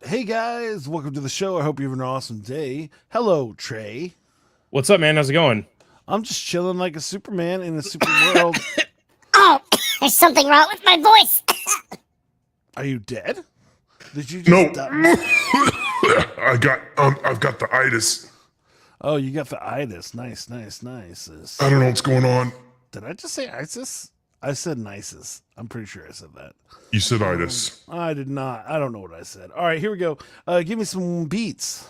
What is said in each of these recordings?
Hey guys, welcome to the show. I hope you have an awesome day. Hello, Trey. What's up, man? How's it going? I'm just chilling like a Superman in a super world. Oh, there's something wrong with my voice. Are you dead? Did you just No. die? I've got the itis. Oh, you got the itis. Nice. I don't know what's going on. Did I just say ISIS? I said nices. I'm pretty sure I said that. You said itis. I did not. I don't know what I said. All right, here we go. Give me some beats.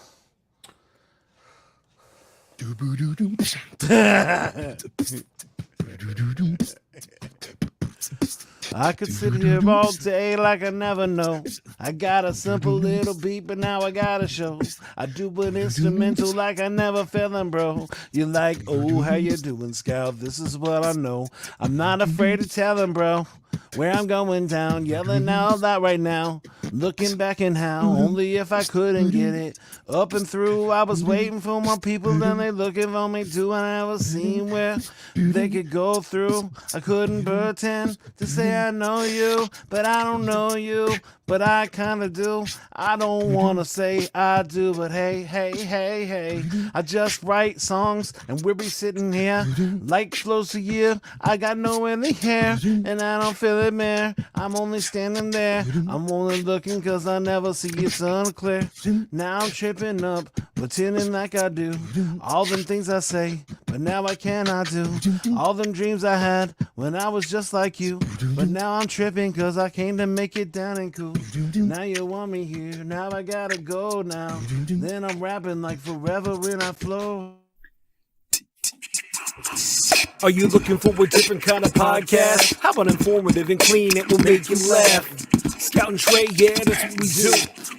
I could sit here all day like I never know. I got a simple little beat, but now I gotta show. I do an instrumental like I never felt them, bro. You're like, oh, how you doing, Scout? This is what I know. I'm not afraid to tell them, bro, where I'm going down, yelling all that right now. Looking back and how, only if I couldn't get it. Up and through, I was waiting for my people, then they looking for me too. I never seen where they could go through. I couldn't pretend to say I know you, but I don't know you, but I kinda do. I don't wanna say I do, but hey. I just write songs and we'll be sitting here like close to you. I got no in the hair and I don't feel it, man. I'm only standing there. I'm only looking cause I never see it sun clear. Now I'm tripping up, pretending like I do all them things I say, but now I cannot do all them dreams I had when I was just like you. But now I'm tripping cause I came to make it down and cool. Now you want me here, now I gotta go now. Then I'm rapping like forever when I flow. Are you looking for a different kind of podcast? How about informative and clean? It will make you laugh. Scout and Trey, yeah, that's what we do.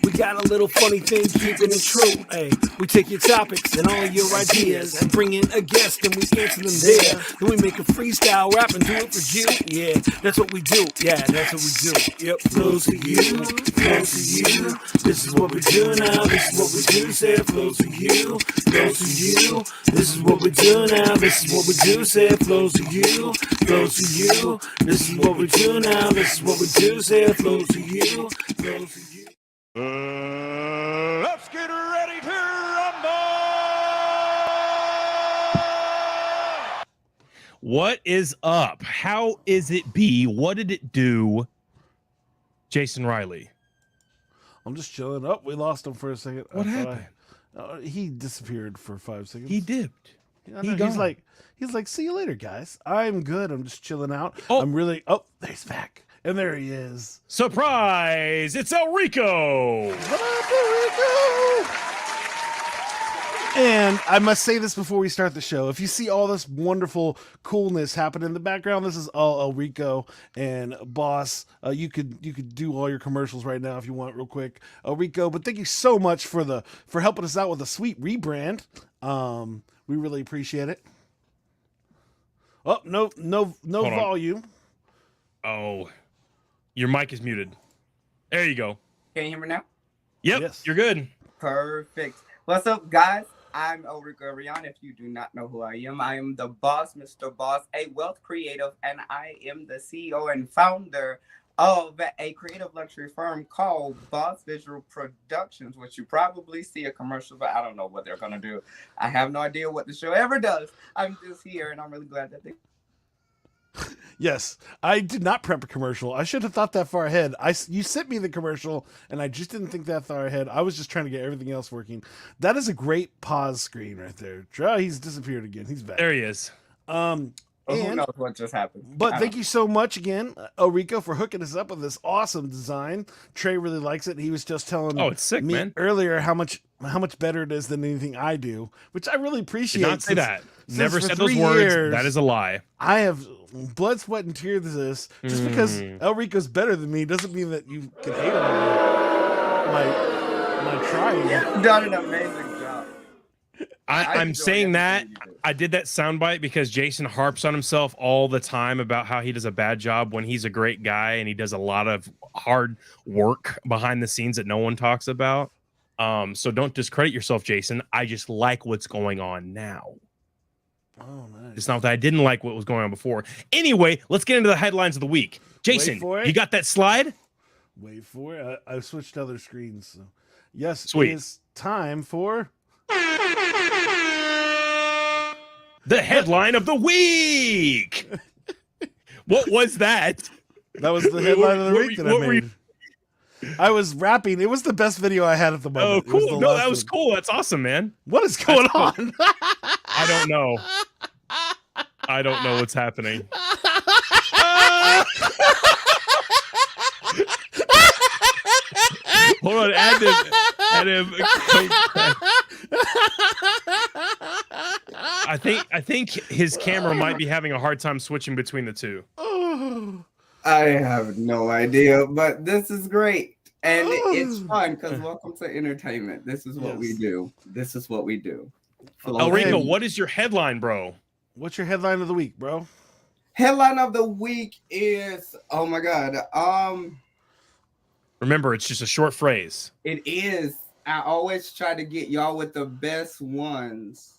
We got a little funny thing, keeping it true. Hey, we take your topics and all your ideas and bring in a guest and we answer them there. Then we make a freestyle rap and do it for you. Yeah, that's what we do. Yeah, that's what we do. Yep, flows to you, flows to you. This is what we do now. This is what we do. Say it flows to you, flows to you. This is what we do now. This is what we do. Say it flows to you, flows to you. This is what we do now. This is what we do. Say it flows to you, flows to you. Let's get ready to rumble! What is up? How is it be? What did it do? Jason Riley. I'm just chilling up. We lost him for a second. What happened? He disappeared for 5 seconds. He dipped. I know, he's like, see you later, guys. I'm good. I'm just chilling out. Oh. I'm really. Oh, there's back, and there he is. Surprise! It's Lreco. What up, Lreco? And I must say this before we start the show. If you see all this wonderful coolness happen in the background, this is all Lreco and Boss. You could do all your commercials right now if you want, real quick, Lreco. But thank you so much for helping us out with a sweet rebrand. We really appreciate it. Oh, no volume. Oh, your mic is muted. There you go. Can you hear me now? Yep, Yes. You're good. Perfect. What's up, guys? I'm Lreco Aireon. If you do not know who I am the boss, Mr. Boss, a wealth creative, and I am the CEO and founder of a creative luxury firm called Boss Visual Productions, which you probably see a commercial, but I don't know what they're going to do. I have no idea what the show ever does. I'm just here, and I'm really glad that they... Yes, I did not prep a commercial. I should have thought that far ahead. You sent me the commercial, and I just didn't think that far ahead. I was just trying to get everything else working. That is a great pause screen right there. He's disappeared again. He's back. There he is. who knows what just happened? But thank you so much again, Lreco, for hooking us up with this awesome design. Trey really likes it. He was just telling it's sick, me man. earlier how much better it is than anything I do, which I really appreciate. Did not say that. Never for said those 3 words. years, That is a lie. I have blood, sweat, and tears to this. Just because Lreco's better than me doesn't mean that you can hate on my trying. You've done an amazing job. I'm enjoy saying that. everything you do. I did that soundbite because Jason harps on himself all the time about how he does a bad job when he's a great guy and he does a lot of hard work behind the scenes that no one talks about. So don't discredit yourself, Jason. I just like what's going on now. Oh, nice. It's not that I didn't like what was going on before. Anyway, let's get into the headlines of the week. Jason, for it. you got that slide? Wait for it. I switched to other screens. So. Yes, Sweet. it is time for The headline of the week. What was that? that was the headline of the week that I what were you? made. I was rapping. It was the best video I had at the moment. Oh, It was cool. the No, last that was one. cool. That's awesome, man. What is going cool. on? I don't know. I don't know what's happening. Hold on, add him. I think his camera might be having a hard time switching between the two. I have no idea, but this is great. And it's fun because welcome to entertainment. This is what we do. This is what we do. Lreco, what is your headline, bro? What's your headline of the week, bro? Headline of the week is, oh my God. Remember, it's just a short phrase. It is. I always try to get y'all with the best ones.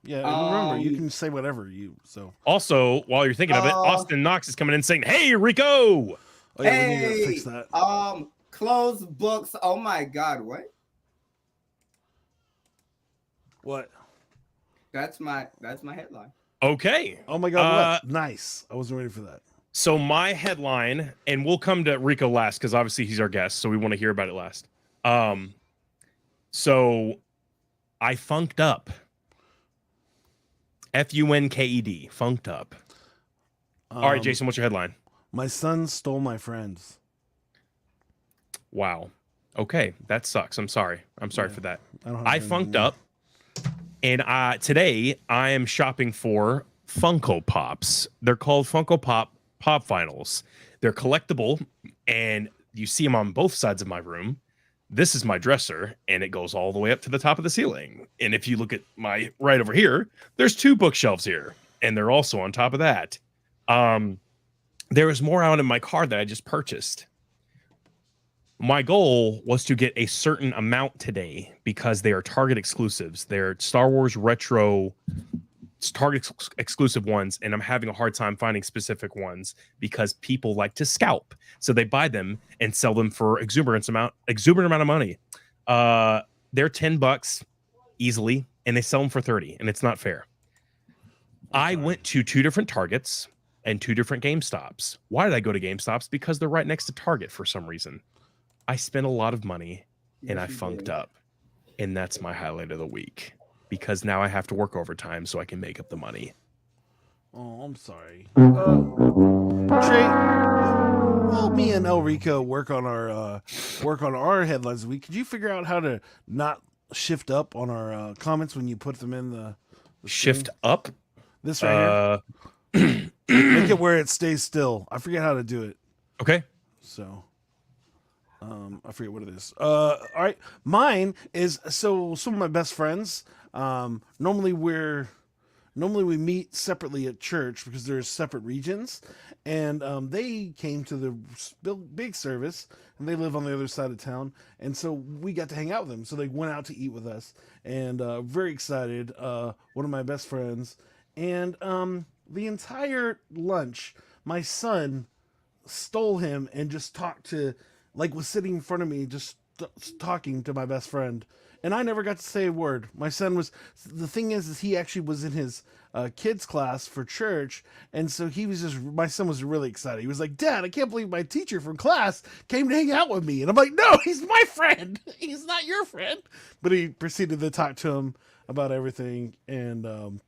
Yeah, and remember, you can say whatever you so. Also, while you're thinking of it, Austin Knox is coming in saying, "Hey, Rico." Oh, yeah, we need to fix that. Closed books. Oh my God, what? What? That's my headline. Okay. Oh my God, what? Nice. I wasn't ready for that. So my headline, and we'll come to Rico last because obviously he's our guest, so we want to hear about it last. So I funked up. Funked, funked up. All right, Jason, what's your headline? My son stole my friends. Wow. Okay, that sucks. I'm sorry for that. I funked anymore. up, and today I am shopping for Funko Pops. They're called Funko Pop Finals. They're collectible, and you see them on both sides of my room. This is my dresser, and it goes all the way up to the top of the ceiling. And if you look at my right over here, there's 2 bookshelves here, and they're also on top of that. There is more out in my car that I just purchased. My goal was to get a certain amount today because they are Target exclusives. They're Star Wars retro Target exclusive ones, and I'm having a hard time finding specific ones because people like to scalp. So they buy them and sell them for exuberant amount of money. They're $10 easily, and they sell them for $30, and it's not fair. I went to 2 different Targets and 2 different GameStops. Why did I go to GameStops? Because they're right next to Target for some reason. I spent a lot lot and I funked up. And that's my highlight of the week. Because now I have to work overtime so I can make up the money. Oh, I'm sorry. Trey, while me and Lreco work on our headlines of the week, could you figure out how to not shift up on our comments when you put them in the shift screen? Up? This right here. Make it where it stays still. I forget how to do it. Okay. So I forget what it is. All right. Mine is, so some of my best friends, normally we meet separately at church because there's separate regions, and they came to the big service, and they live on the other side of town, and so we got to hang out with them. So they went out to eat with us, and very excited. One of my best friends, and the entire lunch, my son stole him and just talked to, like, was sitting in front of me just talking to my best friend, and I never got to say a word. My son was, the thing is he actually was in his kids class for church, and so my son was really excited. He was like, "Dad, I can't believe my teacher from class came to hang out with me." And I'm like, "No, he's my friend. He's not your friend." But he proceeded to talk to him about everything, and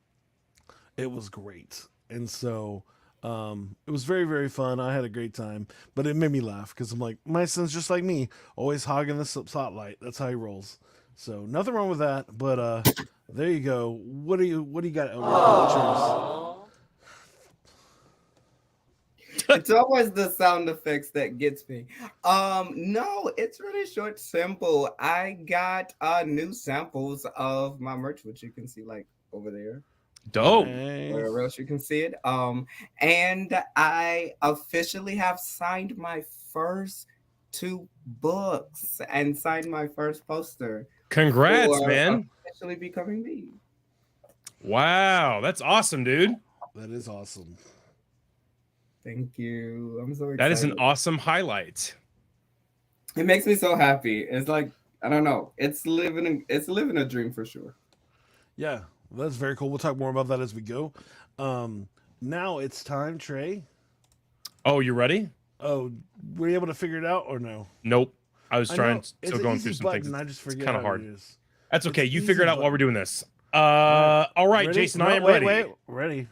it was great. And so it was very, very fun. I had a great time, but it made me laugh because I'm like, my son's just like me, always hogging the spotlight. That's how he rolls. So nothing wrong with that. But there you go. What do you got? What's yours? It's always the sound effects that gets me. No, it's really short, simple. I got new samples of my merch, which you can see like over there. Dope. Where else you can see it. And I officially have signed my first 2 books and signed my first poster. Congrats, man. Officially becoming me. Wow, that's awesome, dude. That is awesome. Thank you. I'm so excited. That is an awesome highlight. It makes me so happy. It's like I don't know. It's living a dream for sure. Yeah, that's very cool. We'll talk more about that as we go. Now it's time, Trey. Oh, you ready? Oh, were you able to figure it out or no? Nope. I was trying, It's still an going easy through some button. things. I just forget kind how of hard. it is. That's okay. It's You easy figure it out while button. we're doing this. All right, Ready? Jason, No, I am wait, ready. Wait, ready.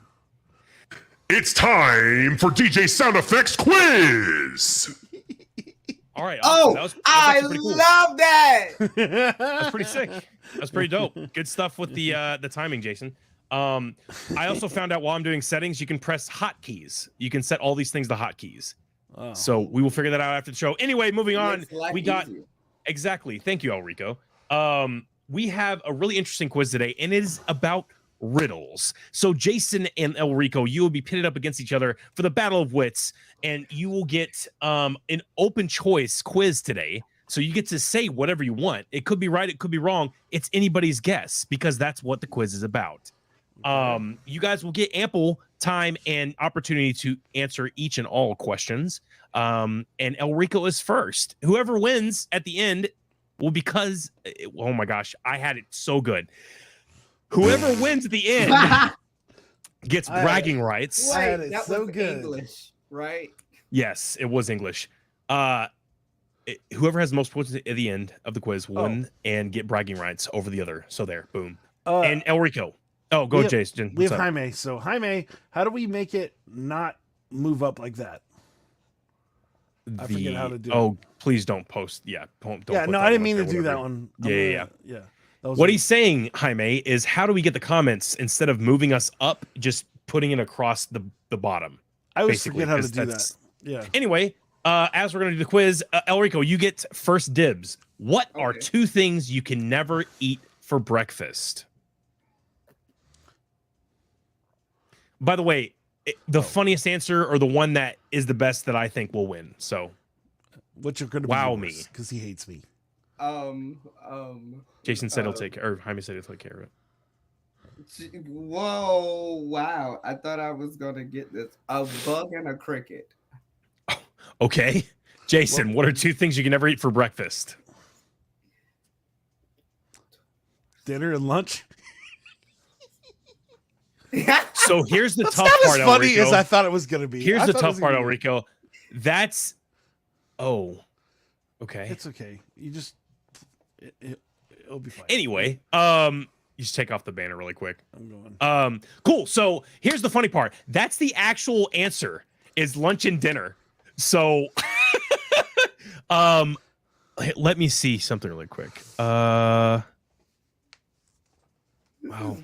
It's time for DJ Sound Effects Quiz. All right. Oh, that's I actually pretty cool. love that. That's pretty sick. That's pretty dope. Good stuff with the timing, Jason. I also found out while I'm doing settings, you can press hotkeys. You can set all these things to hotkeys. Oh. So we will figure that out after the show. Anyway, moving on. Makes life We got easier. exactly. Thank you, Lreco. We have a really interesting quiz today, and it is about riddles. So Jason and Lreco, you will be pitted up against each other for the battle of wits, and you will get an open choice quiz today. So you get to say whatever you want. It could be right, it could be wrong. It's anybody's guess because that's what the quiz is about. You guys will get ample time and opportunity to answer each and all questions. And Lreco is first. Whoever wins at the end will oh my gosh, I had it so good. Whoever wins at the end gets bragging rights. I had Wait, it that so was good. English, right? Yes, it was English. Whoever has the most points at the end of the quiz will win and get bragging rights over the other. So there, boom. And Lreco. Oh, go, Jason. We have What's up? Jaime. So Jaime, how do we make it not move up like that? I forget how to do it. Please don't post. Yeah, don't Yeah, put no, that I didn't one mean up to there, do that whatever. one. Yeah. That was What he's saying, Jaime, is how do we get the comments instead of moving us up, just putting it across the bottom? I always basically, forget how to 'cause do that. that's- Yeah. Anyway, as we're going to do the quiz, Lreco, you get first dibs. What are Okay. 2 things you can never eat for breakfast? By the way, the funniest answer or the one that is the best that I think will win. So, Which are going to Wow be me. because he hates me. Jason said he'll take care, or Jaime said he'll take care of it. Whoa, wow. I thought I was gonna get this. A bug and a cricket. Okay. Jason, what are 2 things you can never eat for breakfast? Dinner and lunch. So here's the That's tough not part, as funny Lreco. as I thought it was going to be. Here's I the thought it was tough part, gonna be- Lreco. That's okay. It's okay. You just it'll be fine. Anyway, you just take off the banner really quick. I'm going. Cool. So here's the funny part. That's the actual answer is lunch and dinner. So let me see something really quick. Well,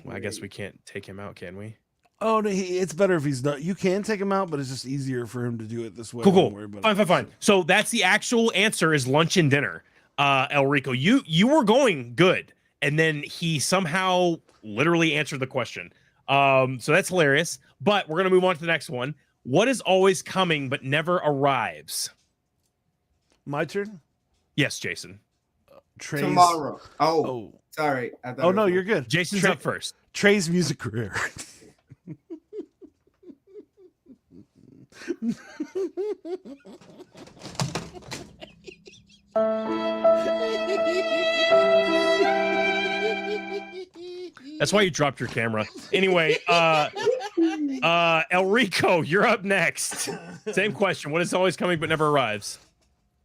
I guess we can't take him out, can we? Oh no, it's better if he's not. You can take him out, but it's just easier for him to do it this way. Cool. Don't worry about it. Fine. So that's the actual answer is lunch and dinner. Lreco, you were going good, and then he somehow literally answered the question. So that's hilarious. But we're gonna move on to the next one. What is always coming but never arrives? My turn. Yes, Jason. Trey's, Tomorrow. Oh, Oh, sorry. I thought oh it no, was- you're good. Jason's up first. Trey's music career. That's why you dropped your camera. Anyway, Lreco, you're up next. Same question. What is always coming but never arrives?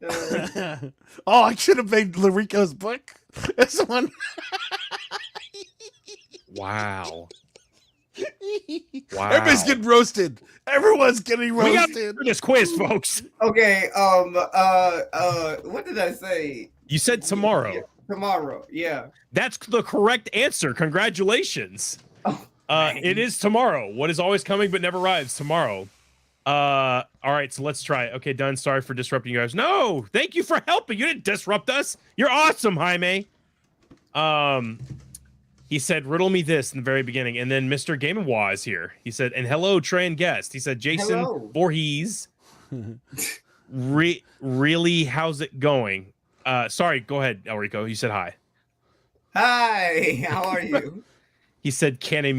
Oh, I should have made Lreco's book. This one. Wow. Everybody's getting roasted. Everyone's getting We got roasted. this quiz, folks. Okay. What did I say? You said tomorrow. Tomorrow. Yeah. That's the correct answer. Congratulations. Oh, It is tomorrow. What is always coming but never arrives? Tomorrow. All right, so let's try it. Okay, done. Sorry for disrupting you guys. No, thank you for helping. You didn't disrupt us. You're awesome, Jaime. He said, riddle me this in the very beginning. And then Mr. Game & Wah is here. He said, and hello, Trey and guest. He said, Jason Hello. Voorhees. Really, how's it going? Sorry, go ahead, Lreco. You said hi. Hi. How are you? He said, can a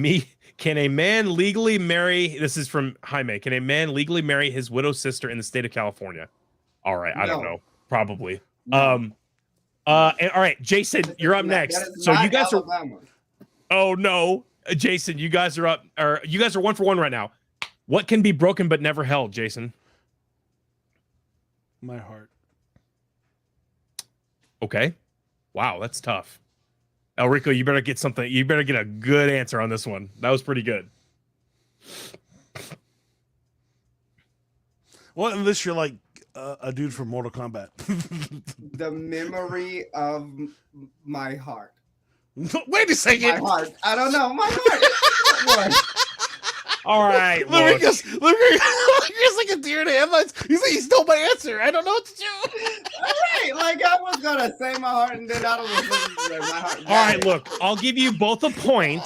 man legally marry, this is from Jaime, can a man legally marry his widowed sister in the state of California? All right, I don't No. know. Probably. No. And, all right, Jason, you're up next. So you guys Alabama. Oh no, Jason, you guys are up, or you guys are 1 for 1 right now. What can be broken but never held, Jason? My heart. Okay. Wow, that's tough. Lreco, you better get something. You better get a good answer on this one. That was pretty good. Well, unless you're like a dude from Mortal Kombat. The memory of my heart. Wait a second. My heart. I don't know. My heart. All right, Lreco's like a deer in the headlights. He stole my answer. I don't know what to do. All right. Like I was gonna say my heart, and then I don't know my heart. All right, look, I'll give you both a point.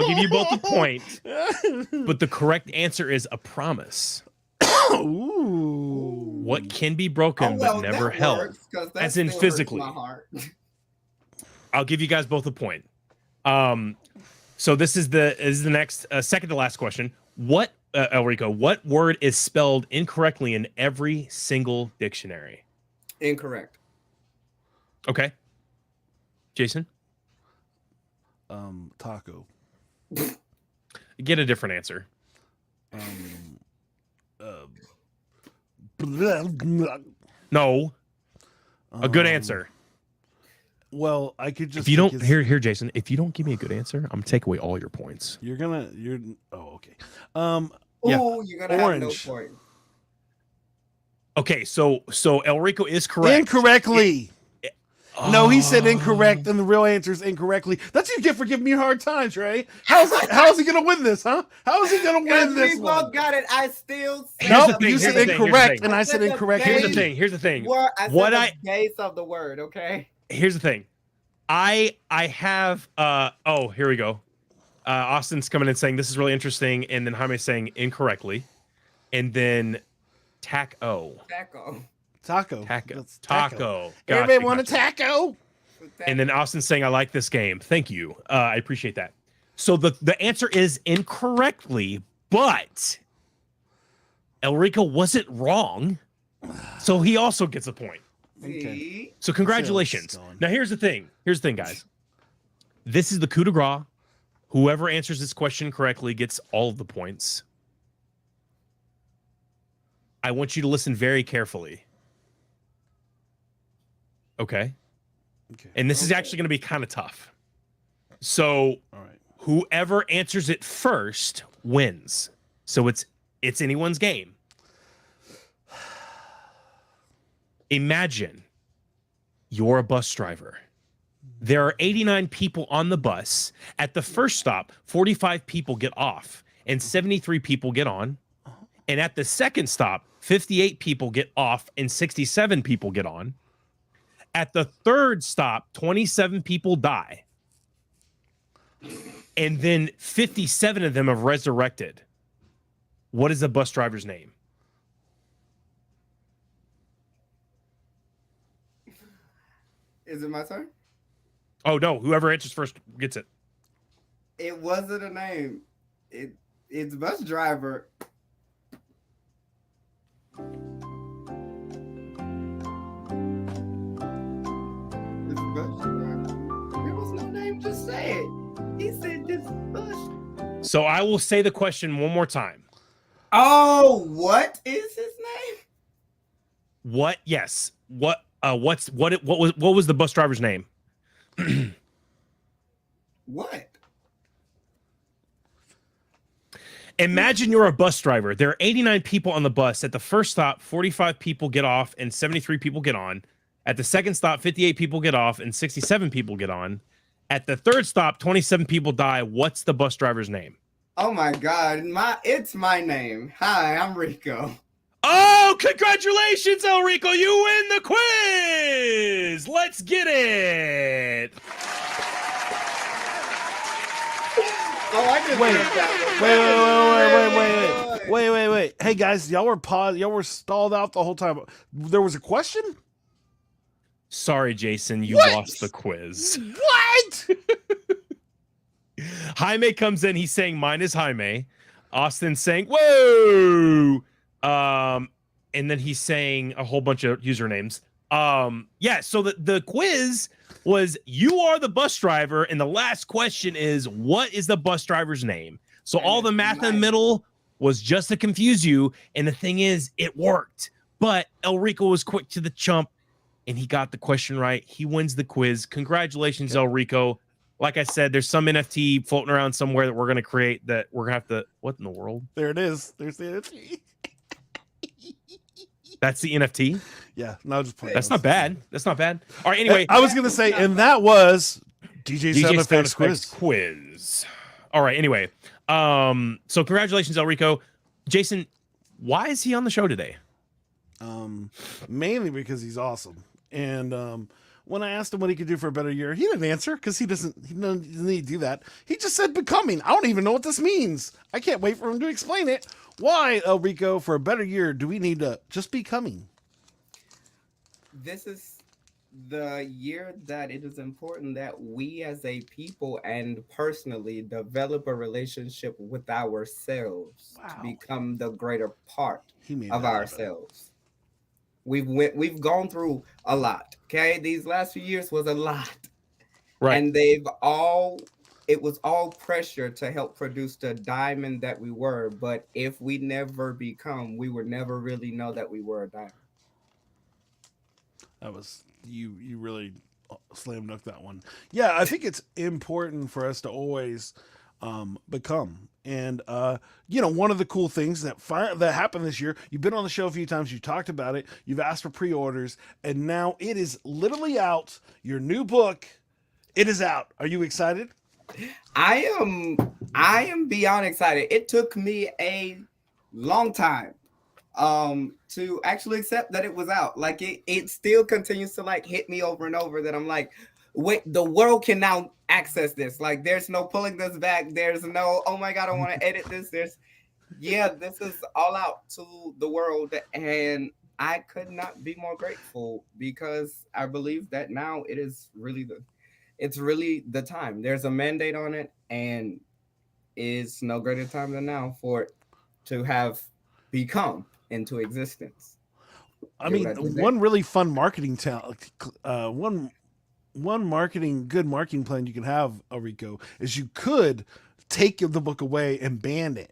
But the correct answer is a promise. Ooh. What can be broken but never held? As in physically. My heart. I'll give you guys both a point. So this is the next second to last question. What Lreco, what word is spelled incorrectly in every single dictionary? Incorrect. Okay. Jason? Taco. Get a different answer. No. A good answer. Well, I could just. If you don't here, Jason. If you don't give me a good answer, I'm gonna take away all your points. You're. Oh, okay. Yeah. Oh, you're gonna Orange. have no point. Okay, so Lreco is correct. Incorrectly. No, he said incorrect, and the real answer is incorrectly. That's what you get for giving me hard times, Ray. How is he gonna win this, huh? How is he gonna win this We one? both got it. I still. No, you said incorrect, and I said incorrect. Here's the thing. Here's the thing. The base of the word. Okay. Here's the thing. I have oh, here we go. Austin's coming in saying this is really interesting, and then Jaime's saying incorrectly, and then taco. Taco. Gotcha, Everybody want a gotcha. taco? And then Austin's saying, I like this game. Thank you. I appreciate that. So the answer is incorrectly, but Lreco wasn't wrong. So he also gets a point. Okay. So congratulations. Now here's the thing. Here's the thing, guys. This is the coup de grace. Whoever answers this question correctly gets all of the points. I want you to listen very carefully. Okay. And this is actually going to be kind of tough. So all right. Whoever answers it first wins. So it's anyone's game. Imagine you're a bus driver. There are 89 people on the bus. At the first stop, 45 people get off and 73 people get on. And at the second stop, 58 people get off and 67 people get on. At the third stop, 27 people die. And then 57 of them have resurrected. What is the bus driver's name? Is it my turn? Oh, no. Whoever answers first gets it. It wasn't a name. It's bus driver. It's bus driver. There was no name. Just say it. He said this bus. So I will say the question one more time. Oh, what is his name? What? Yes. What was the bus driver's name? What? Imagine you're a bus driver. There are 89 people on the bus. At the first stop, 45 people get off and 73 people get on. At the second stop, 58 people get off and 67 people get on. At the third stop, 27 people die. What's the bus driver's name? Oh my God. It's my name. Hi, I'm Rico. Oh, congratulations, Lreco. You win the quiz. Let's get it. Oh, I didn't Wait. Hey guys, y'all were paused. Y'all were stalled out the whole time. There was a question? Sorry, Jason, you What? lost the quiz. What? Jaime comes in. He's saying mine is Jaime. Austin's saying whoa. And then he's saying a whole bunch of usernames. Yeah, so the quiz was you are the bus driver, and the last question is what is the bus driver's name? So all the math in the middle was just to confuse you, and the thing is, it worked. But Lreco was quick to the chump, and he got the question right. He wins the quiz. Congratulations, Lreco. Like I said, there's some NFT floating around somewhere that we're going to create that we're going to have to... What in the world? There it is. There's the NFT. That's the NFT? Yeah, no, just play. That's not bad. That's not bad. All right, anyway. I was going to say, and that was DJ Sound Effects quiz. All right, anyway. So congratulations, Lreco. Jason, why is he on the show today? Mainly because he's awesome. And when I asked him what he could do for a better year, he didn't answer because he doesn't need to do that. He just said becoming. I don't even know what this means. I can't wait for him to explain it. Why, Lreco, for a better year, do we need to just becoming? This is the year that it is important that we as a people and personally develop a relationship with ourselves to become the greater part of ourselves. We've gone through a lot. Okay, these last few years was a lot, right? And it was all pressure to help produce the diamond that we were. But if we never become, we would never really know that we were a diamond. That was you really slam dunked that one. Yeah, I think it's important for us to always become. And one of the cool things that happened this year, you've been on the show a few times, you talked about it, you've asked for pre-orders, and now it is literally out. Your new book, it is out. Are you excited? I am beyond excited. It took me a long time to actually accept that it was out. Like it still continues to like hit me over and over that I'm like, wait, the world can now access this. Like there's no pulling this back. There's no, oh my God, I want to edit this. This is all out to the world. And I could not be more grateful because I believe that now it's really the time. There's a mandate on it, and it's no greater time than now for it to have become into existence. I mean, one really fun marketing good marketing plan you can have, Lreco, is you could take the book away and ban it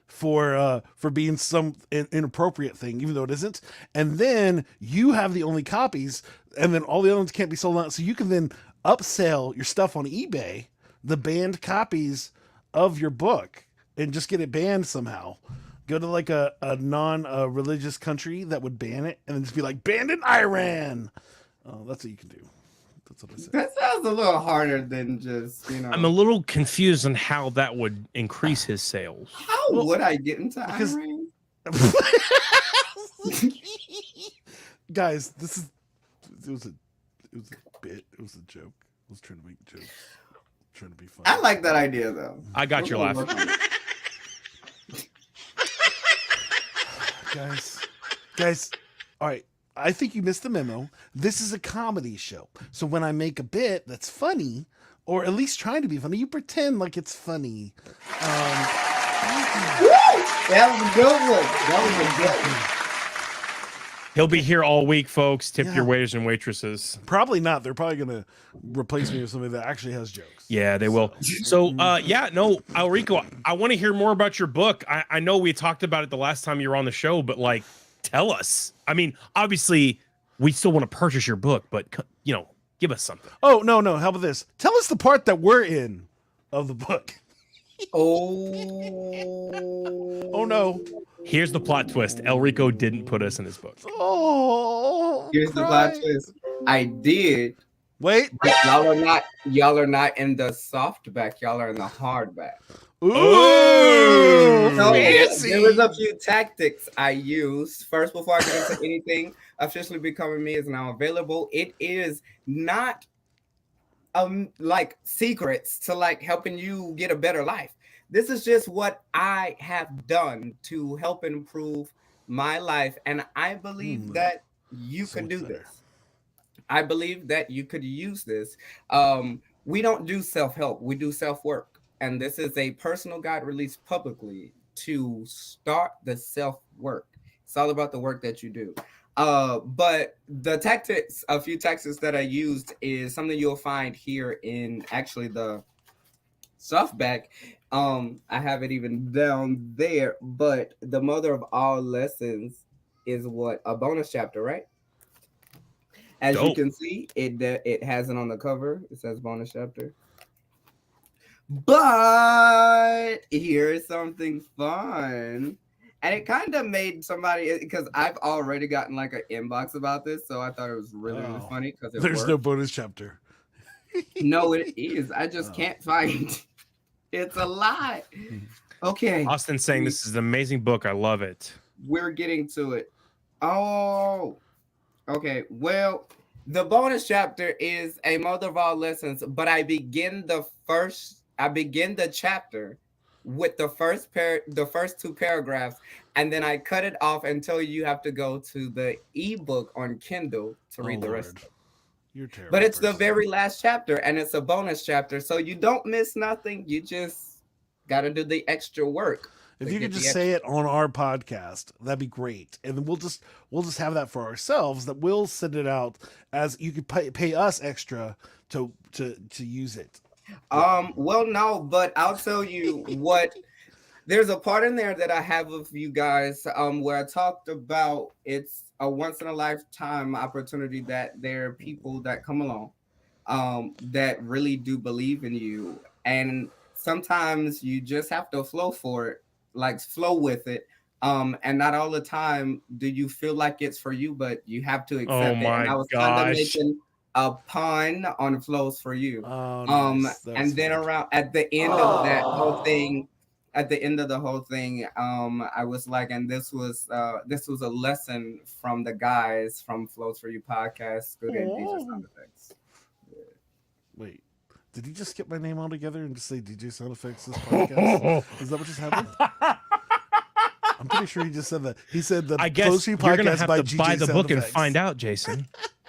for being some inappropriate thing, even though it isn't. And then you have the only copies, and then all the other ones can't be sold out. So you can then upsell your stuff on eBay, the banned copies of your book, and just get it banned somehow. Go to like a non-religious country that would ban it, and then just be like, banned in Iran. That's what you can do. That's what I said. That sounds a little harder than just, I'm a little confused on how that would increase his sales. How would I get into Iran? Guys, it was a bit. It was a joke. I was trying to make jokes. Trying to be funny. I like that idea though. I got your laugh. Guys, all right. I think you missed the memo. This is a comedy show. So when I make a bit that's funny, or at least trying to be funny, you pretend like it's funny. That was a good one. He'll be here all week, folks. Tip your waiters and waitresses. Probably not. They're probably going to replace me with somebody that actually has jokes. Yeah, they will. So, Lreco, I want to hear more about your book. I know we talked about it the last time you were on the show, but like, tell us. I mean, obviously, we still want to purchase your book, but, give us something. Oh, no. How about this? Tell us the part that we're in of the book. Oh, no. Here's the plot twist. Lreco didn't put us in his book. Oh, here's the plot twist. I did. Wait, y'all are not in the soft back. Y'all are in the hard back. Ooh, so fancy. There was a few tactics I used. First, before I get into anything, Officially Becoming Me is now available. It is not like secrets to like helping you get a better life. This is just what I have done to help improve my life. And I believe that you can do this. I believe that you could use this. We don't do self-help. We do self-work. And this is a personal guide released publicly to start the self-work. It's all about the work that you do. But the tactics, a few tactics that I used is something you'll find here in actually the softback. I have it even down there, but the mother of all lessons is what a bonus chapter, right? As you Dope. can see, it has it on the cover. It says bonus chapter. But here's something fun. And it kind of made somebody, because I've already gotten like an inbox about this, so I thought it was really, really funny because it There's worked. no bonus chapter. No, it is. I just can't find. It's a lot. Okay. Austin saying this is an amazing book. I love it. We're getting to it. Oh, okay. Well, the bonus chapter is a mother of all lessons, but I begin the chapter with the first two paragraphs, and then I cut it off until you have to go to the ebook on Kindle to read the rest of it. You're terrible. But it's the very last chapter, and it's a bonus chapter, so you don't miss nothing. You just got to do the extra work. If you could just say it on our podcast, that'd be great, and then we'll just have that for ourselves. That we'll send it out as you could pay us extra to use it. Well, no, but I'll tell you what. There's a part in there that I have with you guys, where I talked about it's a once in a lifetime opportunity that there are people that come along, that really do believe in you, and sometimes you just have to flow for it, like flow with it. And not all the time do you feel like it's for you, but you have to accept it. And I was kind of making a pun on flows for you. Nice. And then around at the end of that whole thing, I was like, and this was a lesson from the guys from Flows for You podcast, Good and DJ Sound Effects. Yeah. Wait, did he just skip my name altogether and just say DJ Sound Effects this podcast? Is that what just happened? I'm pretty sure he just said that. He said the I guess Flows for You you're gonna podcast have by to GG buy the Sound book Effects. and find out, Jason.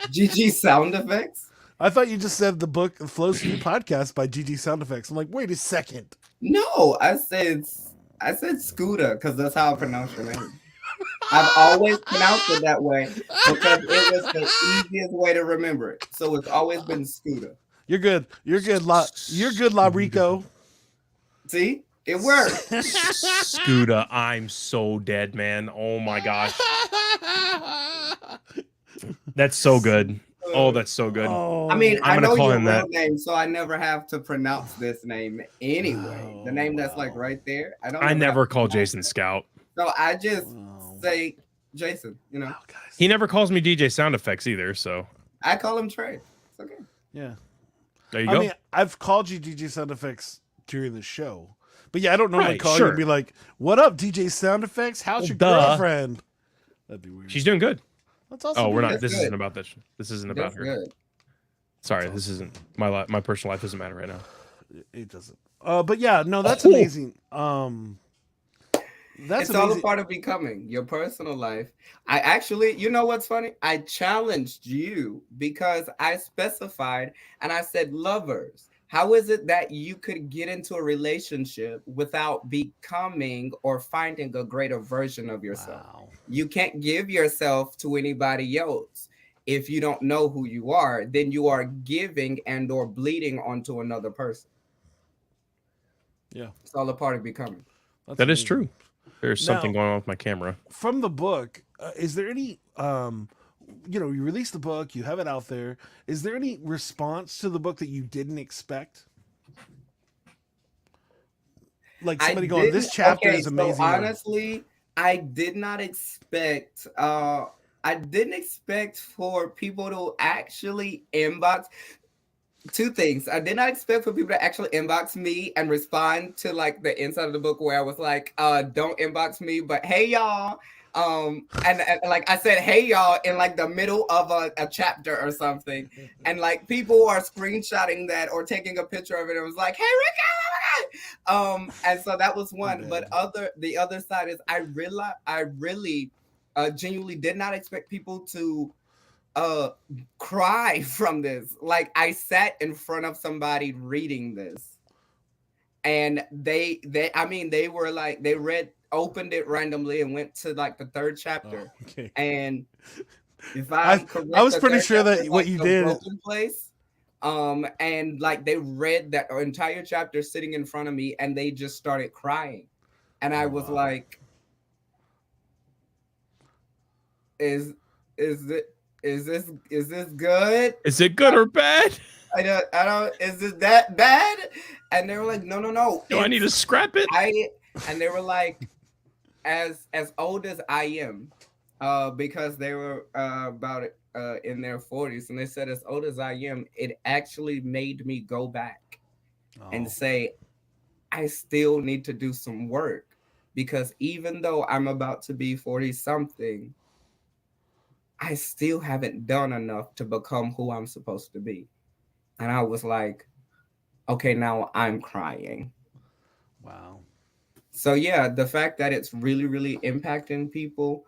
GG Sound Effects? I thought you just said the book Flows for You podcast by GG Sound Effects. I'm like, wait a second. No, I said Scooter because that's how I pronounce your name. I've always pronounced it that way because it was the easiest way to remember it. So it's always been Scooter. You're good. You're good, Lreco. See? It worked. Scooter, I'm so dead, man. Oh my gosh. That's so good. Oh, that's so good. I mean, I know your real that name, so I never have to pronounce this name anyway. The name that's like right there. I never call Jason Scout. So I just say Jason, you know. Wow, guys. He never calls me DJ Sound Effects either, so I call him Trey. It's okay. Yeah. there you I go. mean, I've called you DJ Sound Effects during the show. But yeah, I don't normally Right, call you sure. and be like, what up, DJ Sound Effects? How's your duh. girlfriend? That'd be weird. She's doing good. That's awesome. Oh, we're not. That's This good. isn't about that. This isn't about That's her. good. Sorry, this isn't my life. My personal life doesn't matter right now. It doesn't. But yeah, no, that's amazing. That's It's amazing. all a part of becoming your personal life. I actually, you know what's funny? I challenged you because I specified and I said, lovers, how is it that you could get into a relationship without becoming or finding a greater version of yourself? Wow. You can't give yourself to anybody else. If you don't know who you are, then you are giving and or bleeding onto another person. Yeah. It's all a part of becoming. That's That is amazing. true. There's Now- something going on with my camera. From the book, is there any, you released the book, you have it out there. Is there any response to the book that you didn't expect? Like somebody going, this chapter is amazing. So honestly, I did not expect for people to actually inbox two things. I did not expect for people to actually inbox me and respond to like the inside of the book where I was like, don't inbox me, but hey y'all. And like I said, hey y'all, in like the middle of a chapter or something. And like people are screenshotting that or taking a picture of it. It was like, hey Rico. And so that was one. But the other side is I really genuinely did not expect people to cry from this. Like I sat in front of somebody reading this, and they were like, they opened it randomly and went to like the third chapter, Oh, okay. and If I'm correct, I was the pretty third sure chapter that is what like you the did. broken place. And like they read that entire chapter sitting in front of me, and they just started crying, and I was wow. like, "Is this good? Is it good or bad? I don't. Is it that bad?" And they were like, "No. Do I need to scrap it? And they were like, as old as I am, because they were about in their 40s, and they said, as old as I am, it actually made me go back and say, I still need to do some work, because even though I'm about to be 40 something, I still haven't done enough to become who I'm supposed to be. And I was like, okay, now I'm crying. Wow. So yeah, the fact that it's really, really impacting people,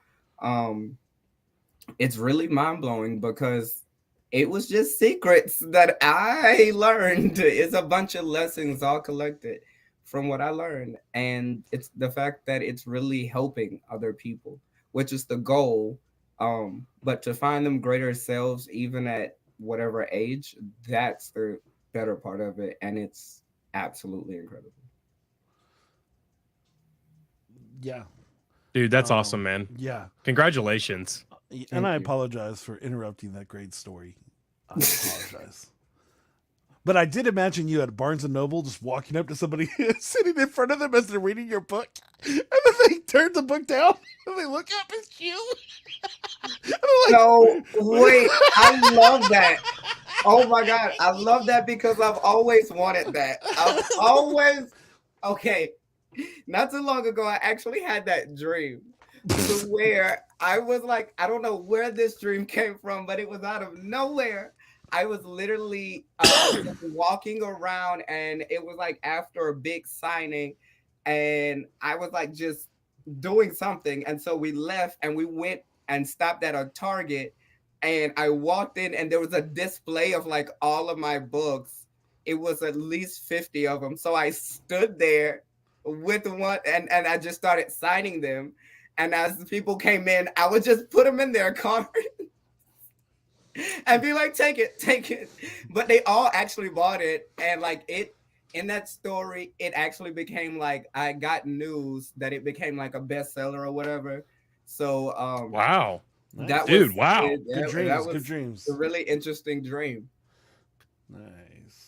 it's really mind-blowing, because it was just secrets that I learned. It's a bunch of lessons all collected from what I learned. And it's the fact that it's really helping other people, which is the goal. But to find them greater selves, even at whatever age, that's the better part of it. And it's absolutely incredible. Yeah. Dude, that's awesome, man. Yeah. Congratulations. And I you. apologize for interrupting that great story. I apologize. But I did imagine you at Barnes and Noble just walking up to somebody sitting in front of them as they're reading your book. And then they turn the book down and they look up, it's you. And I'm like, No, wait, I love that. Oh my God, I love that, because I've always wanted that. I've always, okay, not too long ago, I actually had that dream to where I was like, I don't know where this dream came from, but it was out of nowhere. I was literally just walking around, and it was like after a big signing, and I was like just doing something. And so we left and we went and stopped at a Target, and I walked in, and there was a display of like all of my books. It was at least 50 of them. So I stood there with one, and I just started signing them. And as the people came in, I would just put them in their cart and be like, take it. But they all actually bought it. And like it, in that story, it actually became like, I got news that it became like a bestseller or whatever. So Wow. that Dude, was wow. good dreams. that was Good dreams. a really interesting dream. Nice.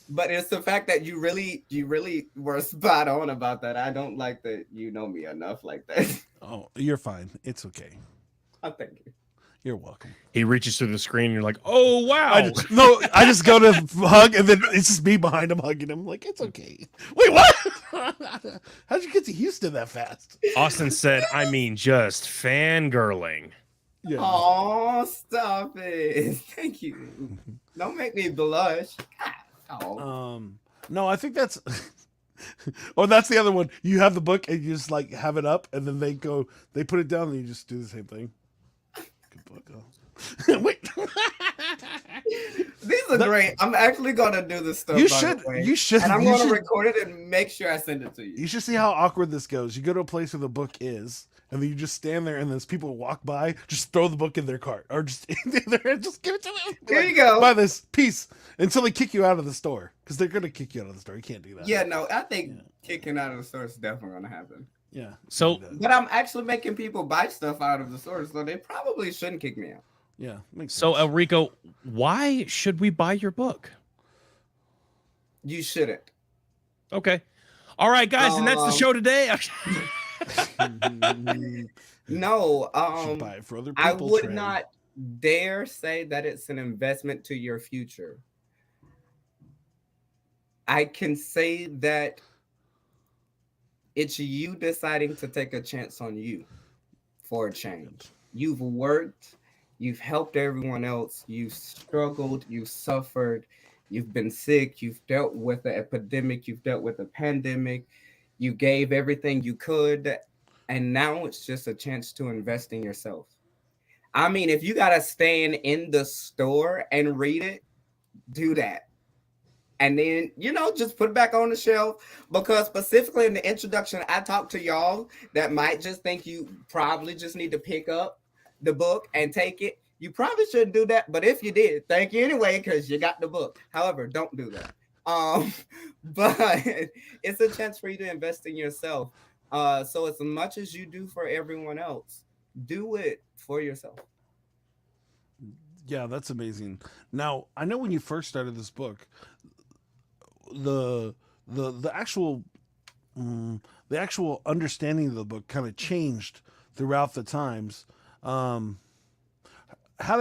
But it's the fact that you really were spot on about that. I don't like that you know me enough like that. Oh, you're fine. It's okay. Oh, thank you. You're welcome. He reaches through the screen and you're like, oh, wow. I just go to hug, and then it's just me behind him hugging him. Like, it's okay. Wait, what? How'd you get to Houston that fast? Austin said, I mean, just fangirling. Yeah. Oh, stop it. Thank you. Don't make me blush. Oh. No, I think that's. Oh, that's the other one. You have the book and you just like have it up, and then they put it down, and you just do the same thing. Good book. Oh. Wait. These are great. I'm actually gonna do this stuff. You by should. the way. You should. And I'm you gonna should, record it and make sure I send it to you. You should see how awkward this goes. You go to a place where the book is, and then you just stand there, and as people walk by, just throw the book in their cart, or just just give it to them. Here you go. Buy this piece until they kick you out of the store, because they're gonna kick you out of the store. You can't do that. Yeah, no, I think kicking out of the store is definitely gonna happen. Yeah. So, But I'm actually making people buy stuff out of the store, so they probably shouldn't kick me out. Yeah. Makes so sense. Lreco, why should we buy your book? You shouldn't. Okay. All right, guys, and that's the show today. No, Should buy it for other people. I would Trey. not dare say that it's an investment to your future. I can say that it's you deciding to take a chance on you for a change. You've worked, you've helped everyone else, you've struggled, you've suffered, you've been sick, you've dealt with the epidemic, you've dealt with the pandemic, you gave everything you could, and now it's just a chance to invest in yourself. I mean, if you gotta stand in the store and read it, do that. And then, just put it back on the shelf, because specifically in the introduction, I talked to y'all that might just think you probably just need to pick up the book and take it. You probably shouldn't do that, but if you did, thank you anyway, because you got the book. However, don't do that. But it's a chance for you to invest in yourself. So as much as you do for everyone else, do it for yourself. Yeah, that's amazing. Now, I know when you first started this book, the the actual the actual understanding of the book kind of changed throughout the times. Um, how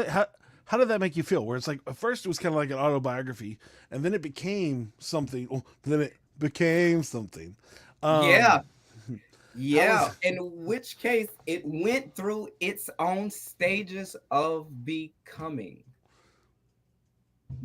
did that make you feel? Where it's like at first it was kind of like an autobiography, and then it became something. Then it became something. Yeah. Um, Yeah. was- In which case, it went through its own stages of becoming.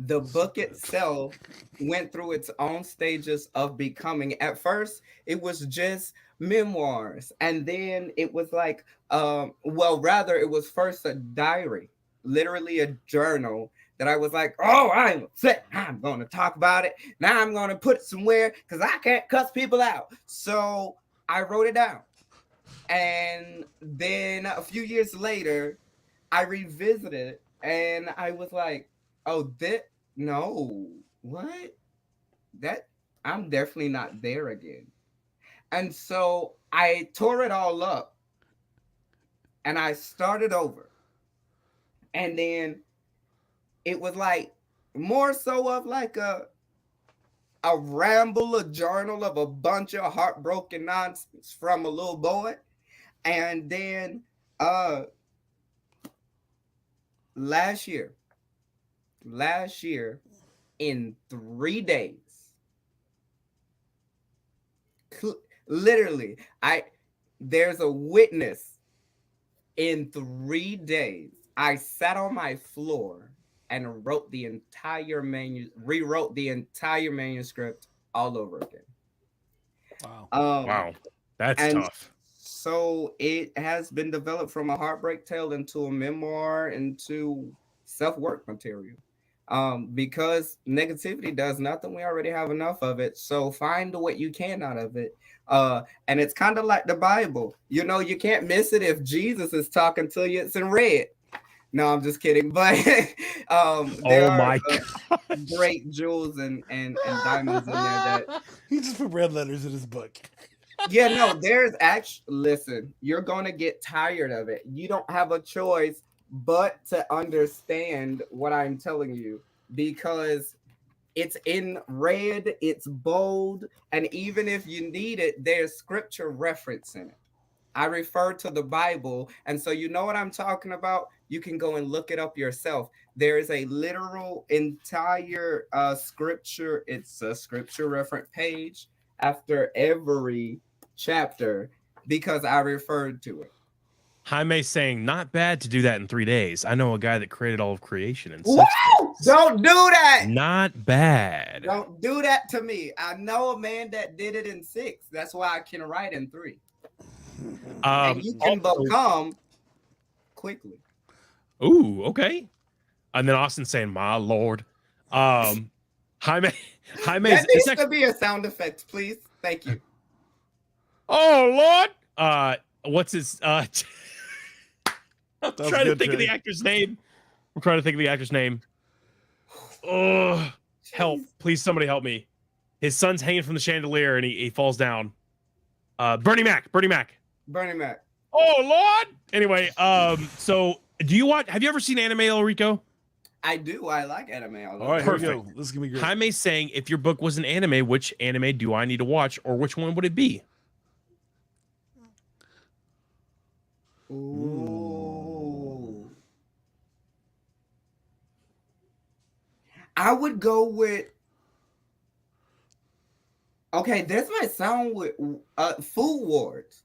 The book itself went through its own stages of becoming. At first, it was just memoirs, and then it was like, well, rather, it was first a diary, literally a journal that I was like, oh, I'm upset. I'm going to talk about it. Now I'm going to put it somewhere because I can't cuss people out. So I wrote it down. And then a few years later, I revisited it and I was like, oh, no, what? That I'm definitely not there again. And so I tore it all up and I started over. And then it was like more so of like a ramble, a journal of a bunch of heartbroken nonsense from a little boy. And then uh last year in 3 days, literally, there's a witness. In 3 days I sat on my floor and rewrote the entire manuscript all over again. wow. Wow, that's And tough. so it has been developed from a heartbreak tale into a memoir into self-work material. Because negativity does nothing. We already have enough of it. So find what you can out of it. And it's kind of like the Bible. You know, you can't miss it if Jesus is talking to you. It's in red. No, I'm just kidding. But there Oh are my great jewels and diamonds in there that He just put red letters in his book. yeah, no, there's actually, listen, you're going to get tired of it. You don't have a choice but to understand what I'm telling you because it's in red, it's bold, and even if you need it, there's scripture reference in it. I refer to the Bible, and so you know what I'm talking about. You can go and look it up yourself. There is a literal entire scripture. It's a scripture reference page after every chapter because I referred to it. Jaime saying, not bad to do that in 3 days. I know a guy that created all of creation in 6 Woo! days. Don't do that. Not bad. Don't do that to me. I know a man that did it in 6. That's why I can write in 3. And you can Also- become quickly. Ooh, okay. And then Austin saying, my Lord. Jaime, That is needs actually, to be a sound effect, please. Thank you. oh Lord. What's his I'm was trying to good, think of Trey. the actor's name. I'm trying to think of the actor's name. Oh, help. Please, somebody help me. His son's hanging from the chandelier and he falls down. Bernie Mac. Bernie Mac. Oh Lord. Anyway, so have you ever seen anime, Lreco? I do. I like anime. I love All right, it. here we go. Perfect. This is gonna be great. Jaime's saying, if your book was an anime, which anime do I need to watch, or which one would it be? Ooh. I would go with. Okay, this might sound with Food Wars.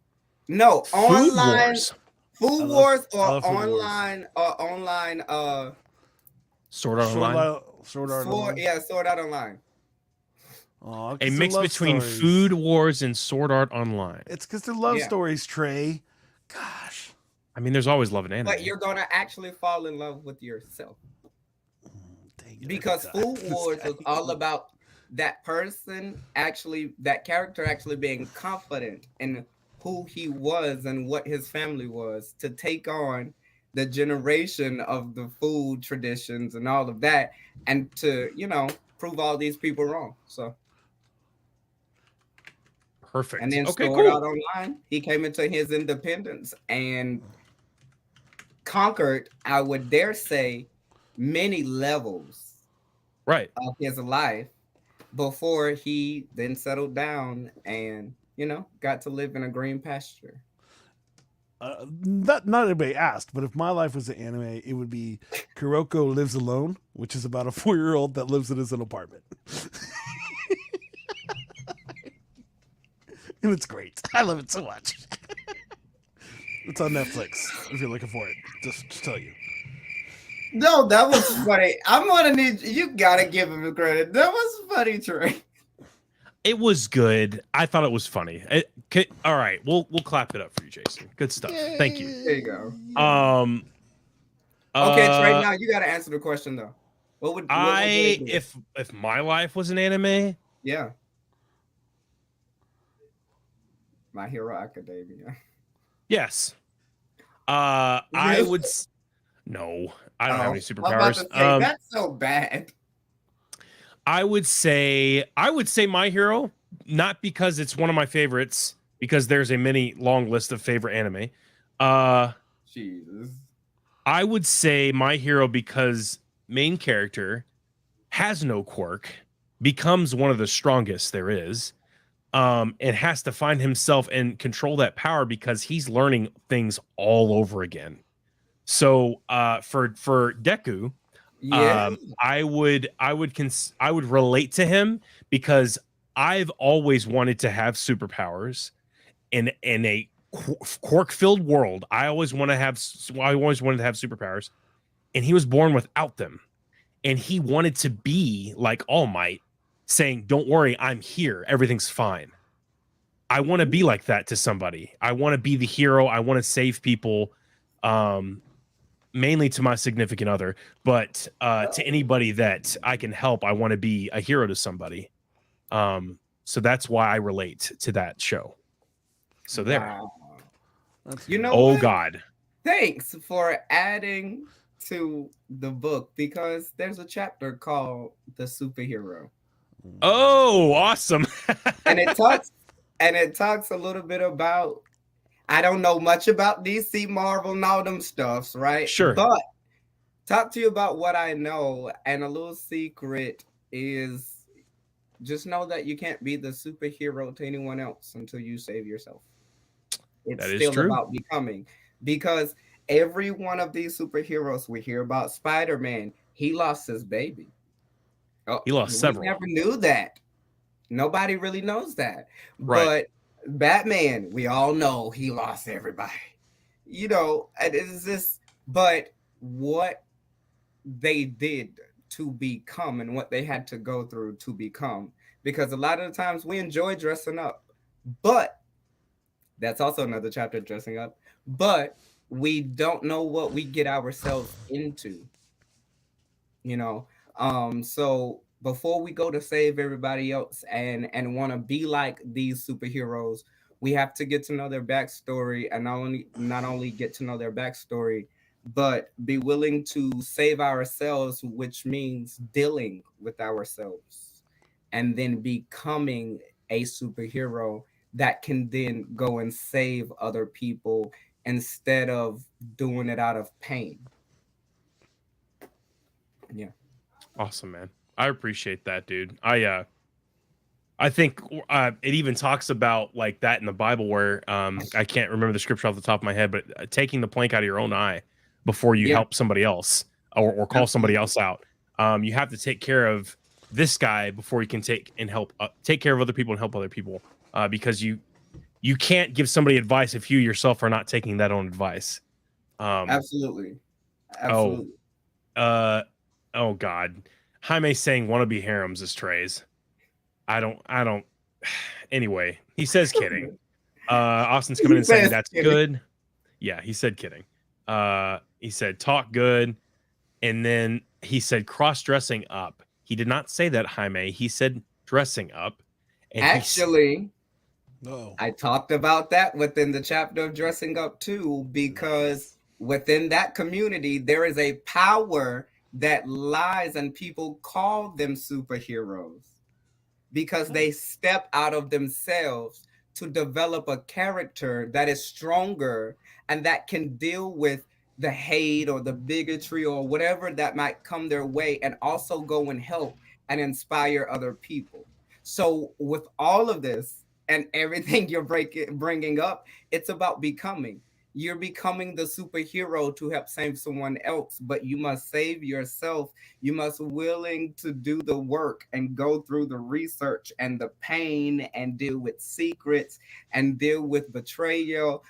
No, Food online Wars. Food Wars I or love Food Wars. online Sword Art Online. Sword Art Online. Sword Art Online. Aw, 'cause A they're mix love between stories. Food Wars and Sword Art Online. It's because they're love Yeah. stories, Trey. Gosh. I mean, there's always love in anime. But you're gonna actually fall in love with yourself. Dang it, Because I Food this Wars guy. was all about that character actually being confident in who he was and what his family was to take on the generation of the food traditions and all of that, and to, you know, prove all these people wrong. So, Perfect. and then Okay, Sword cool. Art Online, he came into his independence and conquered, I would dare say, many levels Right. of his life before he then settled down and, you know, got to live in a green pasture. Not everybody asked, but if my life was an anime, it would be Kuroko Lives Alone, which is about a 4-year-old that lives in his own apartment. And it's great. I love it so much. It's on Netflix if you're looking for it. Just to tell you. No, that was funny. I'm gonna need you. Gotta give him the credit. That was funny, Trey. It was good. I thought it was funny. All right, we'll clap it up for you, Jason. Good stuff. Thank you. There you go. Okay, Trey. Now you gotta answer the question though. What would it be? If my life was an anime? Yeah. My Hero Academia. Yes. I would. No, I don't have any superpowers. That's so bad. I would say My Hero, not because it's one of my favorites, because there's a long list of favorite anime. Jesus. I would say My Hero because main character has no quirk, becomes one of the strongest there is, and has to find himself and control that power because he's learning things all over again. So for Deku, Yeah. I would relate to him because I've always wanted to have superpowers in a quirk-filled world. I always wanted to have superpowers, and he was born without them. And he wanted to be like All Might, saying, "Don't worry, I'm here. Everything's fine." I want to be like that to somebody. I want to be the hero. I want to save people. Mainly to my significant other, but to anybody that I can help, I want to be a hero to somebody. So that's why I relate to that show. So there. Wow. You know Oh what? God. Thanks for adding to the book because there's a chapter called The Superhero. Oh, awesome. and it talks a little bit about, I don't know much about DC, Marvel, and all them stuffs, right? Sure. But talk to you about what I know, and a little secret is just know that you can't be the superhero to anyone else until you save yourself. It's That is still true. about becoming, because every one of these superheroes, we hear about Spider-Man, he lost his baby. Oh, He lost several. We never knew that. Nobody really knows that. Right. But Batman, we all know he lost everybody. You know, and it's this, but what they did to become and what they had to go through to become. Because a lot of the times we enjoy dressing up, but that's also another chapter, dressing up. But we don't know what we get ourselves into. You know, so before we go to save everybody else and want to be like these superheroes, we have to get to know their backstory, and not only get to know their backstory, but be willing to save ourselves, which means dealing with ourselves and then becoming a superhero that can then go and save other people instead of doing it out of pain. Yeah. Awesome, man. I appreciate that, dude. I think it even talks about like that in the Bible where I can't remember the scripture off the top of my head, but taking the plank out of your own eye before you help somebody else or call somebody else out. You have to take care of this guy before you can take care of other people and help other people, because you can't give somebody advice if you yourself are not taking that own advice. Absolutely. Oh God. Jaime saying wannabe harems is Trey's. I don't. Anyway, he says kidding. Austin's coming in saying that's kidding. Good. Yeah, he said kidding. He said talk good. And then he said cross-dressing up. He did not say that, Jaime. He said dressing up. And actually, I talked about that within the chapter of dressing up too, because within that community, there is a power that lies, and people call them superheroes because they step out of themselves to develop a character that is stronger and that can deal with the hate or the bigotry or whatever that might come their way, and also go and help and inspire other people. So with all of this and everything bringing up, it's about becoming. You're becoming the superhero to help save someone else, but you must save yourself. You must willing to do the work and go through the research and the pain and deal with secrets and deal with betrayal.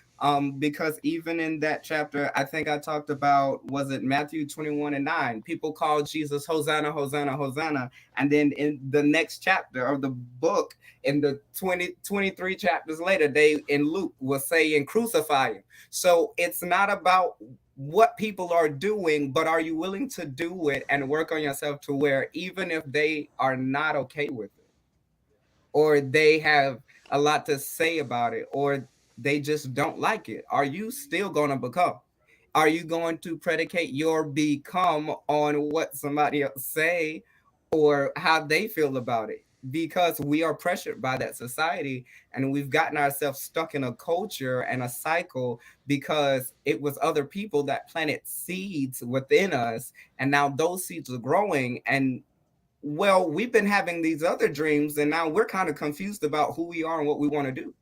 Because even in that chapter, I think I talked about, was it Matthew 21:9? People call Jesus Hosanna, Hosanna, Hosanna. And then in the next chapter of the book, in the 23 chapters later, they in Luke will say, and crucify him. So it's not about what people are doing, but are you willing to do it and work on yourself to where even if they are not okay with it, or they have a lot to say about it, or they just don't like it, are you still going to become? Are you going to predicate your become on what somebody else say or how they feel about it? Because we are pressured by that society, and we've gotten ourselves stuck in a culture and a cycle because it was other people that planted seeds within us, and now those seeds are growing. And well, we've been having these other dreams, and now we're kind of confused about who we are and what we want to do.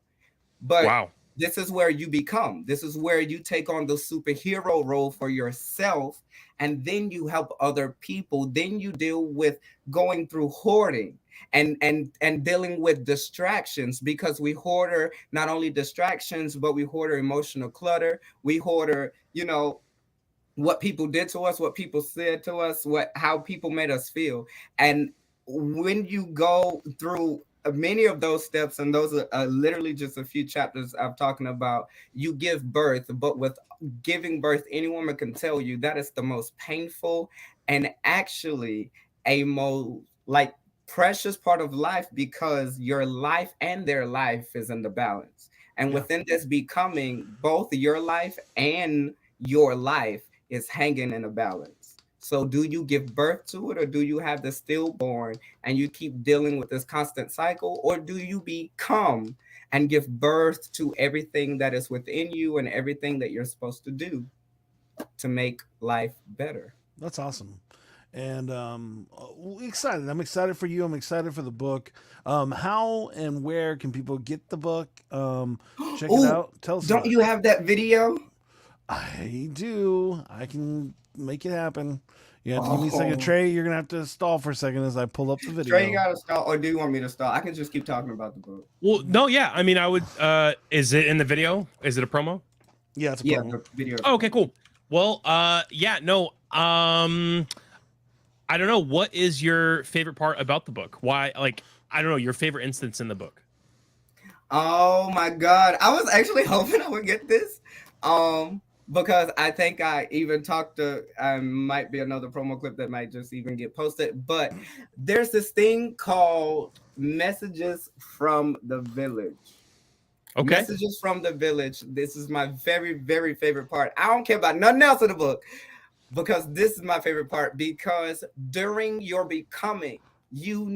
But Wow. this is where you become. This is where you take on the superhero role for yourself, and then you help other people. Then you deal with going through hoarding and dealing with distractions, because we hoarder not only distractions, but we hoarder emotional clutter. We hoarder, what people did to us, what people said to us, how people made us feel. And when you go through many of those steps, and those are literally just a few chapters I'm talking about, you give birth. But with giving birth, any woman can tell you that is the most painful and actually a most like precious part of life, because your life and their life is in the balance. And within this becoming, both your life and your life is hanging in a balance. So do you give birth to it, or do you have the stillborn and you keep dealing with this constant cycle, or do you become and give birth to everything that is within you and everything that you're supposed to do to make life better? That's awesome. And excited. I'm excited for you. I'm excited for the book. How and where can people get the book? Check it out. Tell us. Don't you have that video? I do. I can make it happen. You have to give me a second. Trey, you're gonna have to stall for a second as I pull up the video. Trey, you gotta stall, or do you want me to stall? I can just keep talking about the book. Well, no, yeah. I mean, I would. Is it in the video? Is it a promo? Yeah, it's a promo. The video. Oh, okay, cool. Well, yeah, no. I don't know. What is your favorite part about the book? Why, like, I don't know, your favorite instance in the book? Oh my God. I was actually hoping I would get this. Because I think I even talked to, might be another promo clip that might just even get posted, but there's this thing called Messages from the Village. Okay. Messages from the Village. This is my very, very favorite part. I don't care about nothing else in the book, because this is my favorite part, because during your becoming, you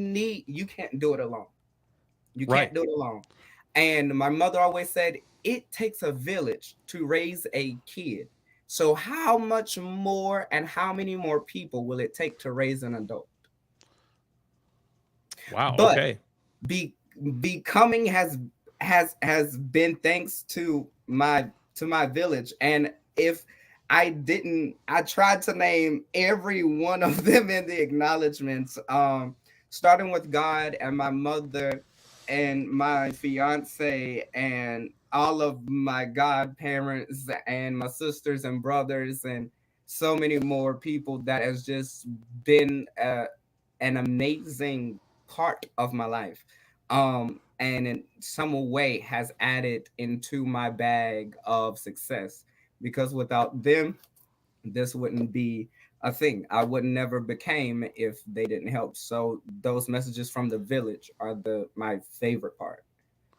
can't do it alone. You can't do it alone. And my mother always said, it takes a village to raise a kid. So how much more and how many more people will it take to raise an adult? Wow. But okay. Becoming has been thanks to my village. And if I tried to name every one of them in the acknowledgments, starting with God and my mother and my fiance and all of my godparents and my sisters and brothers and so many more people that has just been an amazing part of my life. And in some way has added into my bag of success, because without them, this wouldn't be a thing. I would never became if they didn't help. So those messages from the village are my favorite part,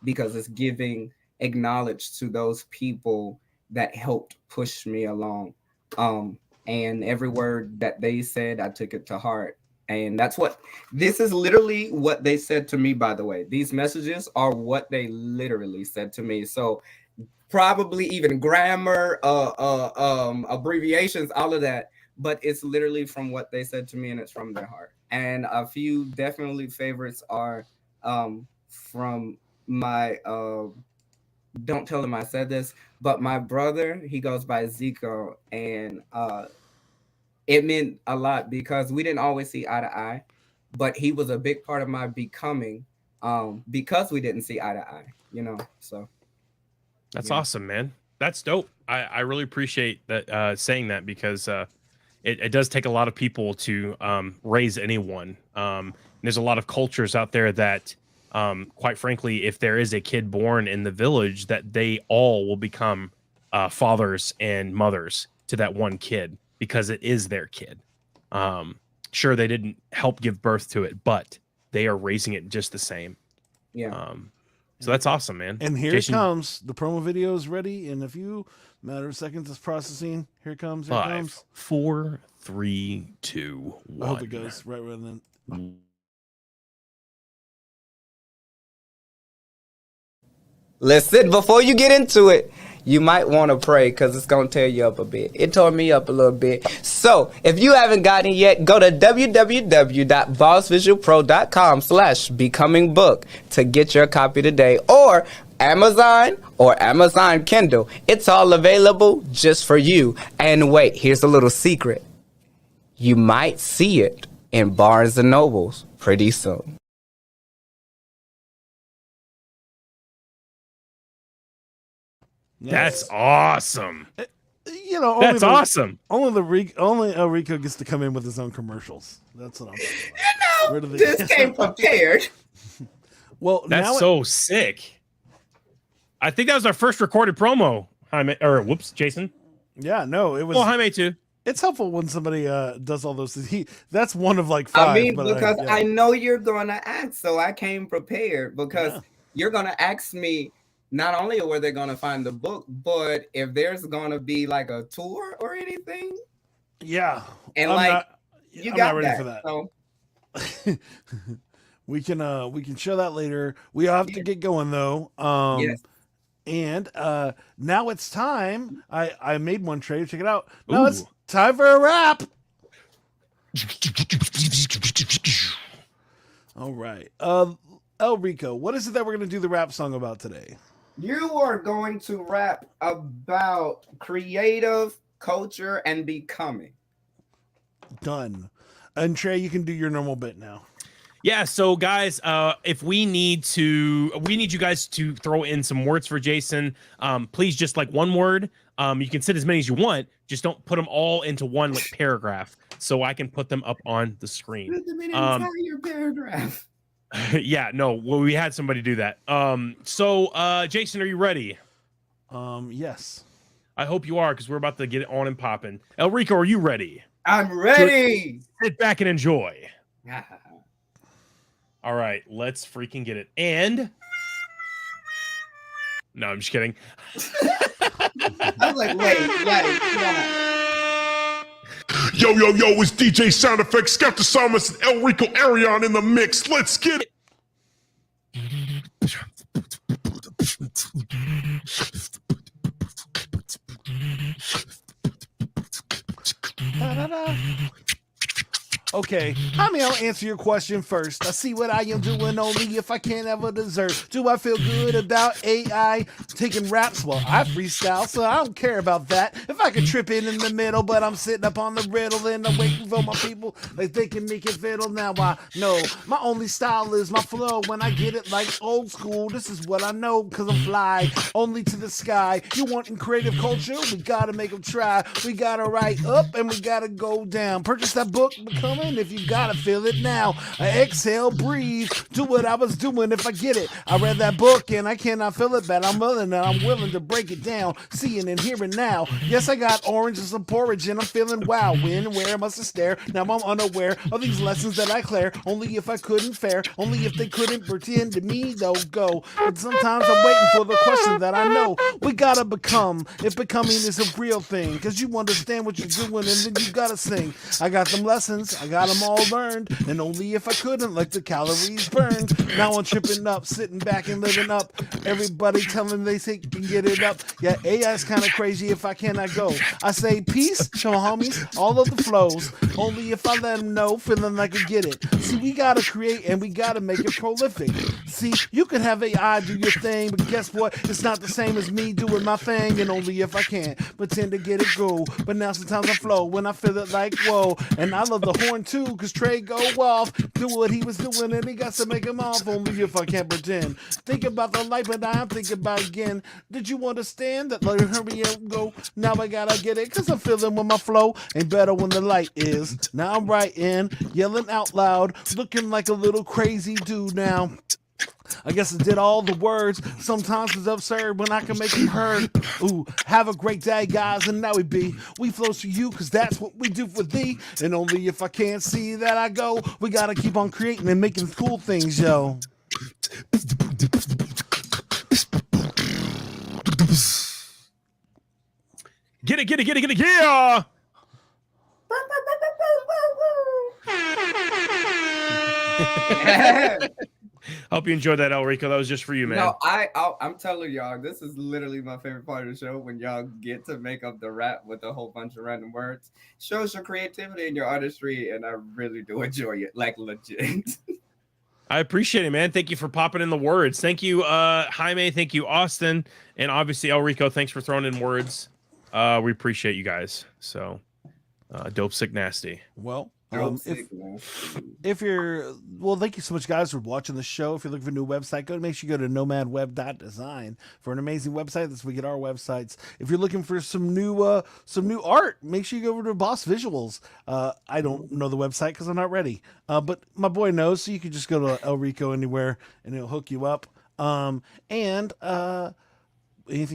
because it's giving acknowledge to those people that helped push me along. And every word that they said, I took it to heart. And this is literally what they said to me, by the way. These messages are what they literally said to me. So probably even grammar, abbreviations, all of that. But it's literally from what they said to me, and it's from their heart. And a few definitely favorites are from my don't tell him I said this, but my brother, he goes by Zico, and it meant a lot because we didn't always see eye to eye, but he was a big part of my becoming because we didn't see eye to eye, so. That's awesome, man. That's dope. I really appreciate that saying that because it does take a lot of people to raise anyone. There's a lot of cultures out there that, quite frankly, if there is a kid born in the village, that they all will become fathers and mothers to that one kid because it is their kid. Sure, they didn't help give birth to it, but they are raising it just the same. Yeah. So that's awesome, man. And here Jason, it comes. The promo video is ready in a few matter of seconds. It's processing. Here it comes. Here it 5, comes. 4, 3, 2, 1. I hope it goes right then. Listen, before you get into it, you might want to pray because it's going to tear you up a bit. It tore me up a little bit. So if you haven't gotten it yet, go to www.bossvisualpro.com/becomingbook to get your copy today, or Amazon or Amazon Kindle. It's all available just for you. And wait, here's a little secret. You might see it in Barnes and Nobles pretty soon. That's awesome. Only awesome. Only Lreco gets to come in with his own commercials. That's what I'm talking about. This came prepared. Well, that's so sick. I think that was our first recorded promo. Jaime, or whoops, Jason. Yeah, no, it was. Well, Jaime too. It's helpful when somebody does all those things. That's one of like 5. I mean, because I know you're gonna ask, so I came prepared because you're gonna ask me. Not only where they're going to find the book, but if there's going to be like a tour or anything. Yeah. And I'm not ready that, for that. So. we can show that later. We have to get going though. Yes. And now it's time. I made one trade. Check it out. Now it's time for a wrap. All right. Lreco, what is it that we're going to do the rap song about today? You are going to rap about creative culture and becoming. Done. And Trey, you can do your normal bit now. Yeah, so guys, if we need you guys to throw in some words for Jason. Please, just like one word. You can send as many as you want. Just don't put them all into one like paragraph, so I can put them up on the screen. Put them in an entire paragraph. Yeah, no, well, we had somebody do that. So Jason, are you ready? Yes. I hope you are, because we're about to get it on and popping. Lreco, are you ready? I'm ready. Sit back and enjoy. All right, let's freaking get it. And no, I'm just kidding. I was like, wait, yeah. Yo, it's DJ Sound Effects, Scout the Psalmist, and Lreco Aireon in the mix. Let's get it. Okay, I mean, I'll answer your question first. I see what I am doing only if I can't ever desert. Do I feel good about AI taking raps? Well, I freestyle, so I don't care about that. If I could trip in the middle, but I'm sitting up on the riddle, then I'm waiting for my people like they can make it fiddle. Now I know my only style is my flow. When I get it like old school, this is what I know, cause I'm fly only to the sky. You want in creative culture? We gotta make them try. We gotta write up and we gotta go down. Purchase that book, become feeling? If you gotta feel it now, I exhale, breathe, do what I was doing if I get it. I read that book and I cannot feel it, but I'm willing to break it down, seeing and hearing now. Yes, I got orange and some porridge and I'm feeling wow. When and where must I stare? Now I'm unaware of these lessons that I clear. Only if I couldn't fare, only if they couldn't pretend to me, though go. But sometimes I'm waiting for the question that I know. We gotta become, if becoming is a real thing, cause you understand what you're doing and then you gotta sing. I got them lessons, I got them all learned, and only if I couldn't let the calories burned. Now I'm tripping up, sitting back and living up. Everybody telling they say can get it up. Yeah, AI's kind of crazy if I cannot go. I say peace, show homies, all of the flows. Only if I let them know, feeling like I get it. See, we gotta create and we gotta make it prolific. See, you can have AI do your thing, but guess what? It's not the same as me doing my thing, and only if I can pretend to get it go. But now sometimes I flow when I feel it like whoa. And I love the horn too, cause Trey go off, do what he was doing, and he got to make him off. Only if I can't pretend. Think about the light, but I'm thinking about again. Did you understand that? Let hurry up, go. Now I gotta get it, cause I'm feeling with my flow ain't better when the light is. Now I'm writing, yelling out loud, looking like a little crazy dude now. I guess I did all the words. Sometimes it's absurd when I can make them heard. Ooh, have a great day, guys, and now we flow to you, cause that's what we do for thee. And only if I can't see that I go, we gotta keep on creating and making cool things, yo. Get it, yeah! Hope you enjoyed that, Lreco. That was just for you, man. No, I'm telling y'all, this is literally my favorite part of the show, when y'all get to make up the rap with a whole bunch of random words. Shows your creativity and your artistry, and I really do enjoy it, like legit. I appreciate it, man. Thank you for popping in the words. Thank you, Jaime. Thank you, Austin. And obviously, Lreco, thanks for throwing in words. We appreciate you guys. So, dope, sick, nasty. Well, if you're, well, thank you so much, guys, for watching the show. If you're looking for a new website, make sure you go to nomadweb.design for an amazing website. That's where we get our websites. If you're looking for some new art, make sure you go over to Boss Visuals. I don't know the website because I'm not ready, but my boy knows, so you can just go to Lreco anywhere and it'll hook you up. Anything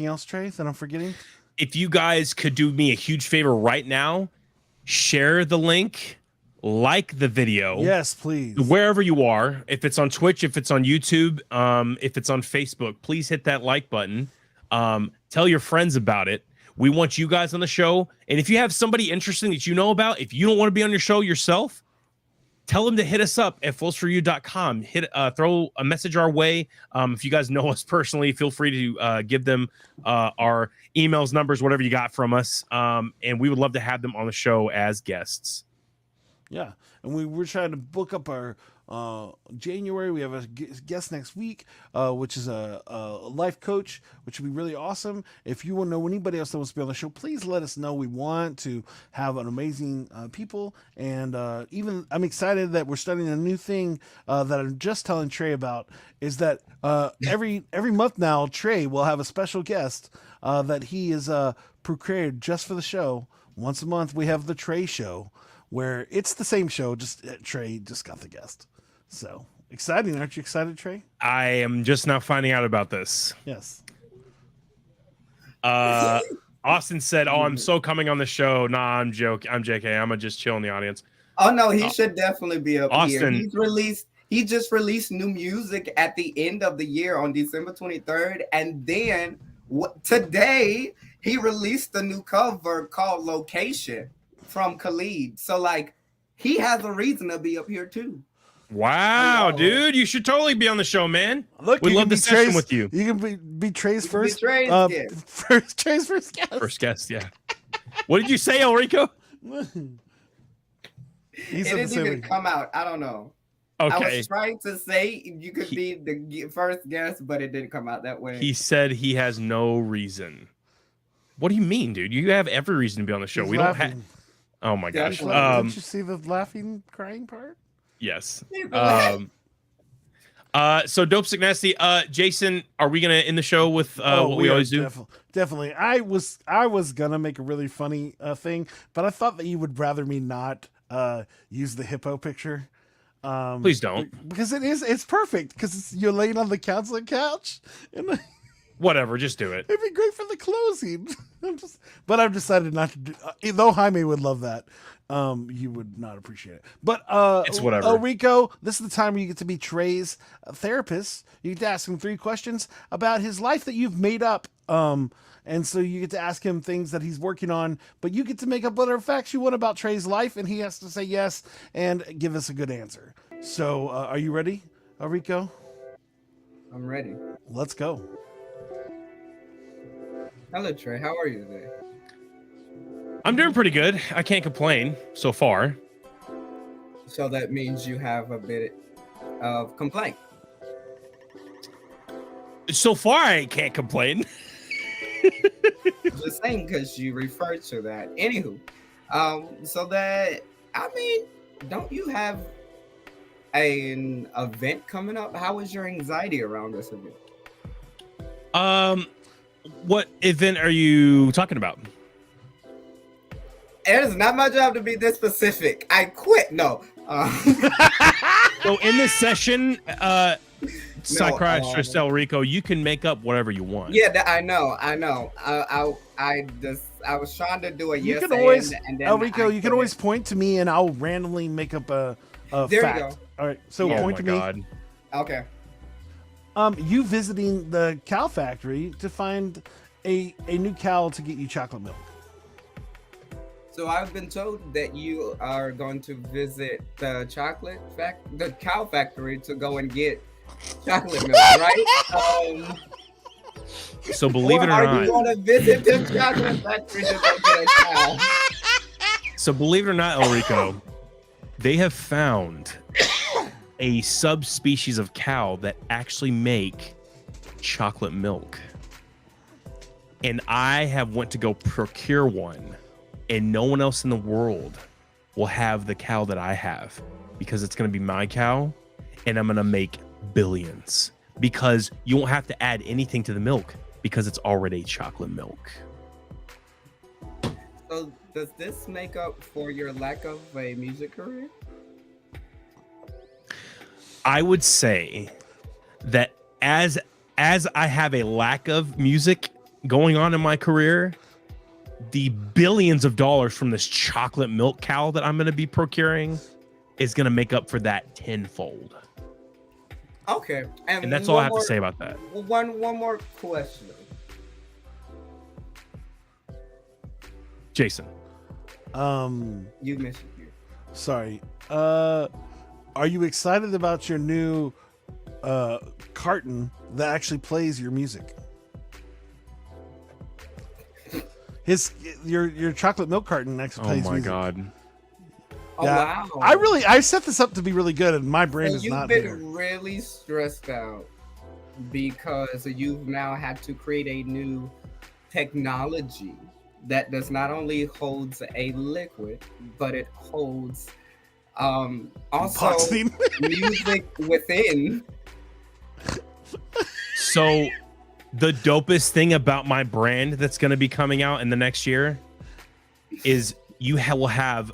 else, Trey, that I'm forgetting? If you guys could do me a huge favor right now, share the link, like the video. Yes, please. Wherever you are, if it's on Twitch, if it's on YouTube, if it's on Facebook, please hit that like button. Tell your friends about it. We want you guys on the show. And if you have somebody interesting that you know about, if you don't want to be on your show yourself, tell them to hit us up at flowsforyou.com. Throw a message our way. If you guys know us personally, feel free to give them our emails, numbers, whatever you got from us. And we would love to have them on the show as guests. Yeah, and we're trying to book up our January. We have a guest next week, which is a life coach, which would be really awesome. If you want to know anybody else that wants to be on the show, please let us know. We want to have an amazing people, and even I'm excited that we're starting a new thing that I'm just telling Trey about. Is that every month now, Trey will have a special guest that he is prepared just for the show. Once a month, we have the Trey Show, where it's the same show, just Trey just got the guest. So exciting. Aren't you excited, Trey? I am just now finding out about this. Yes. Austin said, "Oh, I'm so coming on the show." Nah, I'm joking. I'm JK. I'm gonna just chill in the audience. Oh no, he should definitely be up Austin. here. He just released new music at the end of the year on December 23rd, and then today he released a new cover called "Location" from Khalid. So like, he has a reason to be up here too. Wow, dude, you should totally be on the show, man. Look, we love the session with you. You can be Trey's first. Trey's Trey's first guest. First guest, yeah. What did you say, Lreco? It didn't even come out. I don't know. Okay. I was trying to say you could be the first guest, but it didn't come out that way. He said he has no reason. What do you mean, dude? You have every reason to be on the show. He's we laughing. don't have. Oh my gosh. Did you see the laughing, crying part? Yes. So dope, sick, nasty. Jason, are we gonna end the show with what we always do? Definitely. I was gonna make a really funny thing, but I thought that you would rather me not use the hippo picture. Please don't. Because it's perfect because you're laying on the couch and Whatever, just do it. it'd be great for the closing. But I've decided not to do. Though Jaime would love that, you would not appreciate it. But It's whatever. Lreco, this is the time where you get to be Trey's therapist. You get to ask him 3 questions about his life that you've made up. And so you get to ask him things that he's working on, but you get to make up whatever facts you want about Trey's life, and he has to say yes and give us a good answer. So, are you ready, Lreco? I'm ready. Let's go. Hello, Trey. How are you today? I'm doing pretty good. I can't complain so far. So that means you have a bit of complaint. So far, I can't complain. Just saying because you referred to that. Anywho, so that, I mean, don't you have an event coming up? How is your anxiety around this event? What event are you talking about? It is not my job to be this specific. I quit. No. So in this session, Psychiatrist Lreco, you can make up whatever you want. Yeah, I know. I was trying to do a You yes can always, and then Lreco, you can always point to me and I'll randomly make up a There fact. you go. All right, so Oh point my to me. God. Okay. You visiting the cow factory to find a new cow to get you chocolate milk. So I've been told that you are going to visit the the cow factory to go and get chocolate milk, right? So believe it or are not, you going to visit the chocolate factory to go get a cow? so believe it or not, Lreco, they have found a subspecies of cow that actually make chocolate milk. And I have went to go procure one, and no one else in the world will have the cow that I have because it's going to be my cow, and I'm going to make billions because you won't have to add anything to the milk because it's already chocolate milk. So does this make up for your lack of a music career? I would say that as I have a lack of music going on in my career, the billions of dollars from this chocolate milk cow that I'm going to be procuring is going to make up for that tenfold. Okay. And that's all I have to say about that. One more question. Jason. You missed it here. Sorry. Are you excited about your new carton that actually plays your music? Your chocolate milk carton actually plays music. Oh my God. Oh, Yeah, wow. I set this up to be really good, and my brain So is you've not been here. really stressed out because you've now had to create a new technology that does not only holds a liquid, but it holds also Boxing. music within. So the dopest thing about my brand that's going to be coming out in the next year is you will have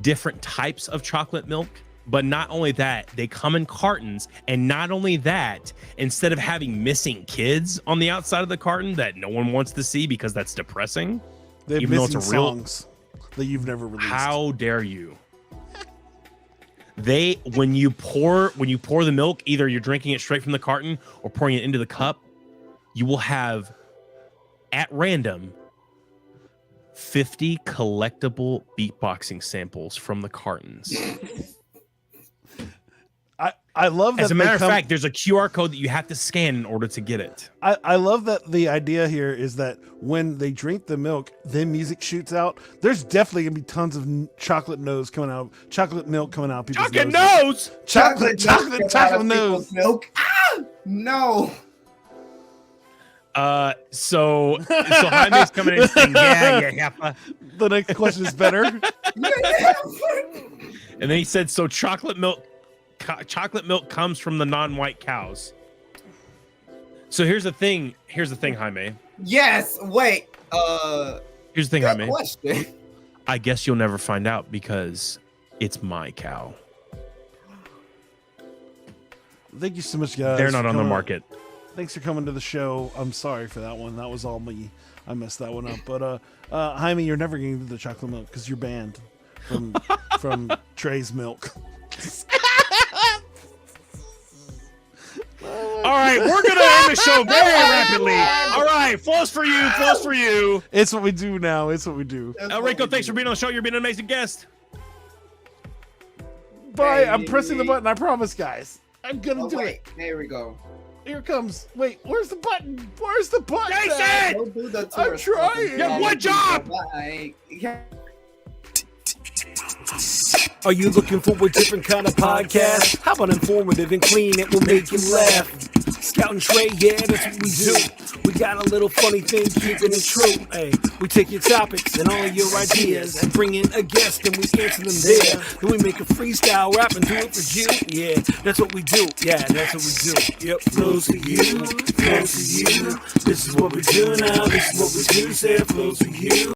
different types of chocolate milk, but not only that, they come in cartons. And not only that, instead of having missing kids on the outside of the carton that no one wants to see because that's depressing, They have even though missing it's a real- songs that you've never released. how dare you? When you pour the milk, either you're drinking it straight from the carton or pouring it into the cup, you will have at random 50 collectible beatboxing samples from the cartons. I love that. As a matter of fact, there's a QR code that you have to scan in order to get it. I love that the idea here is that when they drink the milk, then music shoots out. There's definitely gonna be tons of chocolate milk coming out people's Chocolate noses. nose. Chocolate nose. Milk. Ah! No. So Jaime's coming in and saying, yeah. The next question is better. And then he said, so chocolate milk comes from the non-white cows. So here's the thing, Jaime. Yes. Wait. Here's the thing, Good Jaime. question. I guess you'll never find out because It's my cow. Thank you so much, guys. They're not for on the coming. market. Thanks for coming to the show. I'm sorry for that one. That was all me. I messed that one up. But Jaime, you're never getting to the chocolate milk because you're banned from Trey's milk. All right, we're gonna end the show very rapidly. All right, flows for you, flows for you. It's what we do now. It's what we do. Lreco, thanks for being on the show. You've been an amazing guest. Bye. I'm pressing the button. I promise, guys. I'm gonna do it. There we go. Here it comes. Wait, where's the button? Where's the button? Jason! Don't do the I'm tour trying. stuff. You have one job! Yeah. Are you looking for a different kind of podcast? How about informative and clean? It will make you laugh. Scout and Trey, yeah, that's what we do. We got a little funny thing, keeping it true. Hey, we take your topics and all of your ideas and bring in a guest and we answer them there. Then we make a freestyle rap and do it for you. Yeah, that's what we do. Yeah, that's what we do. Yep, flows for you, flows for you. This is what we do now. This is what we do. Say it flows for you.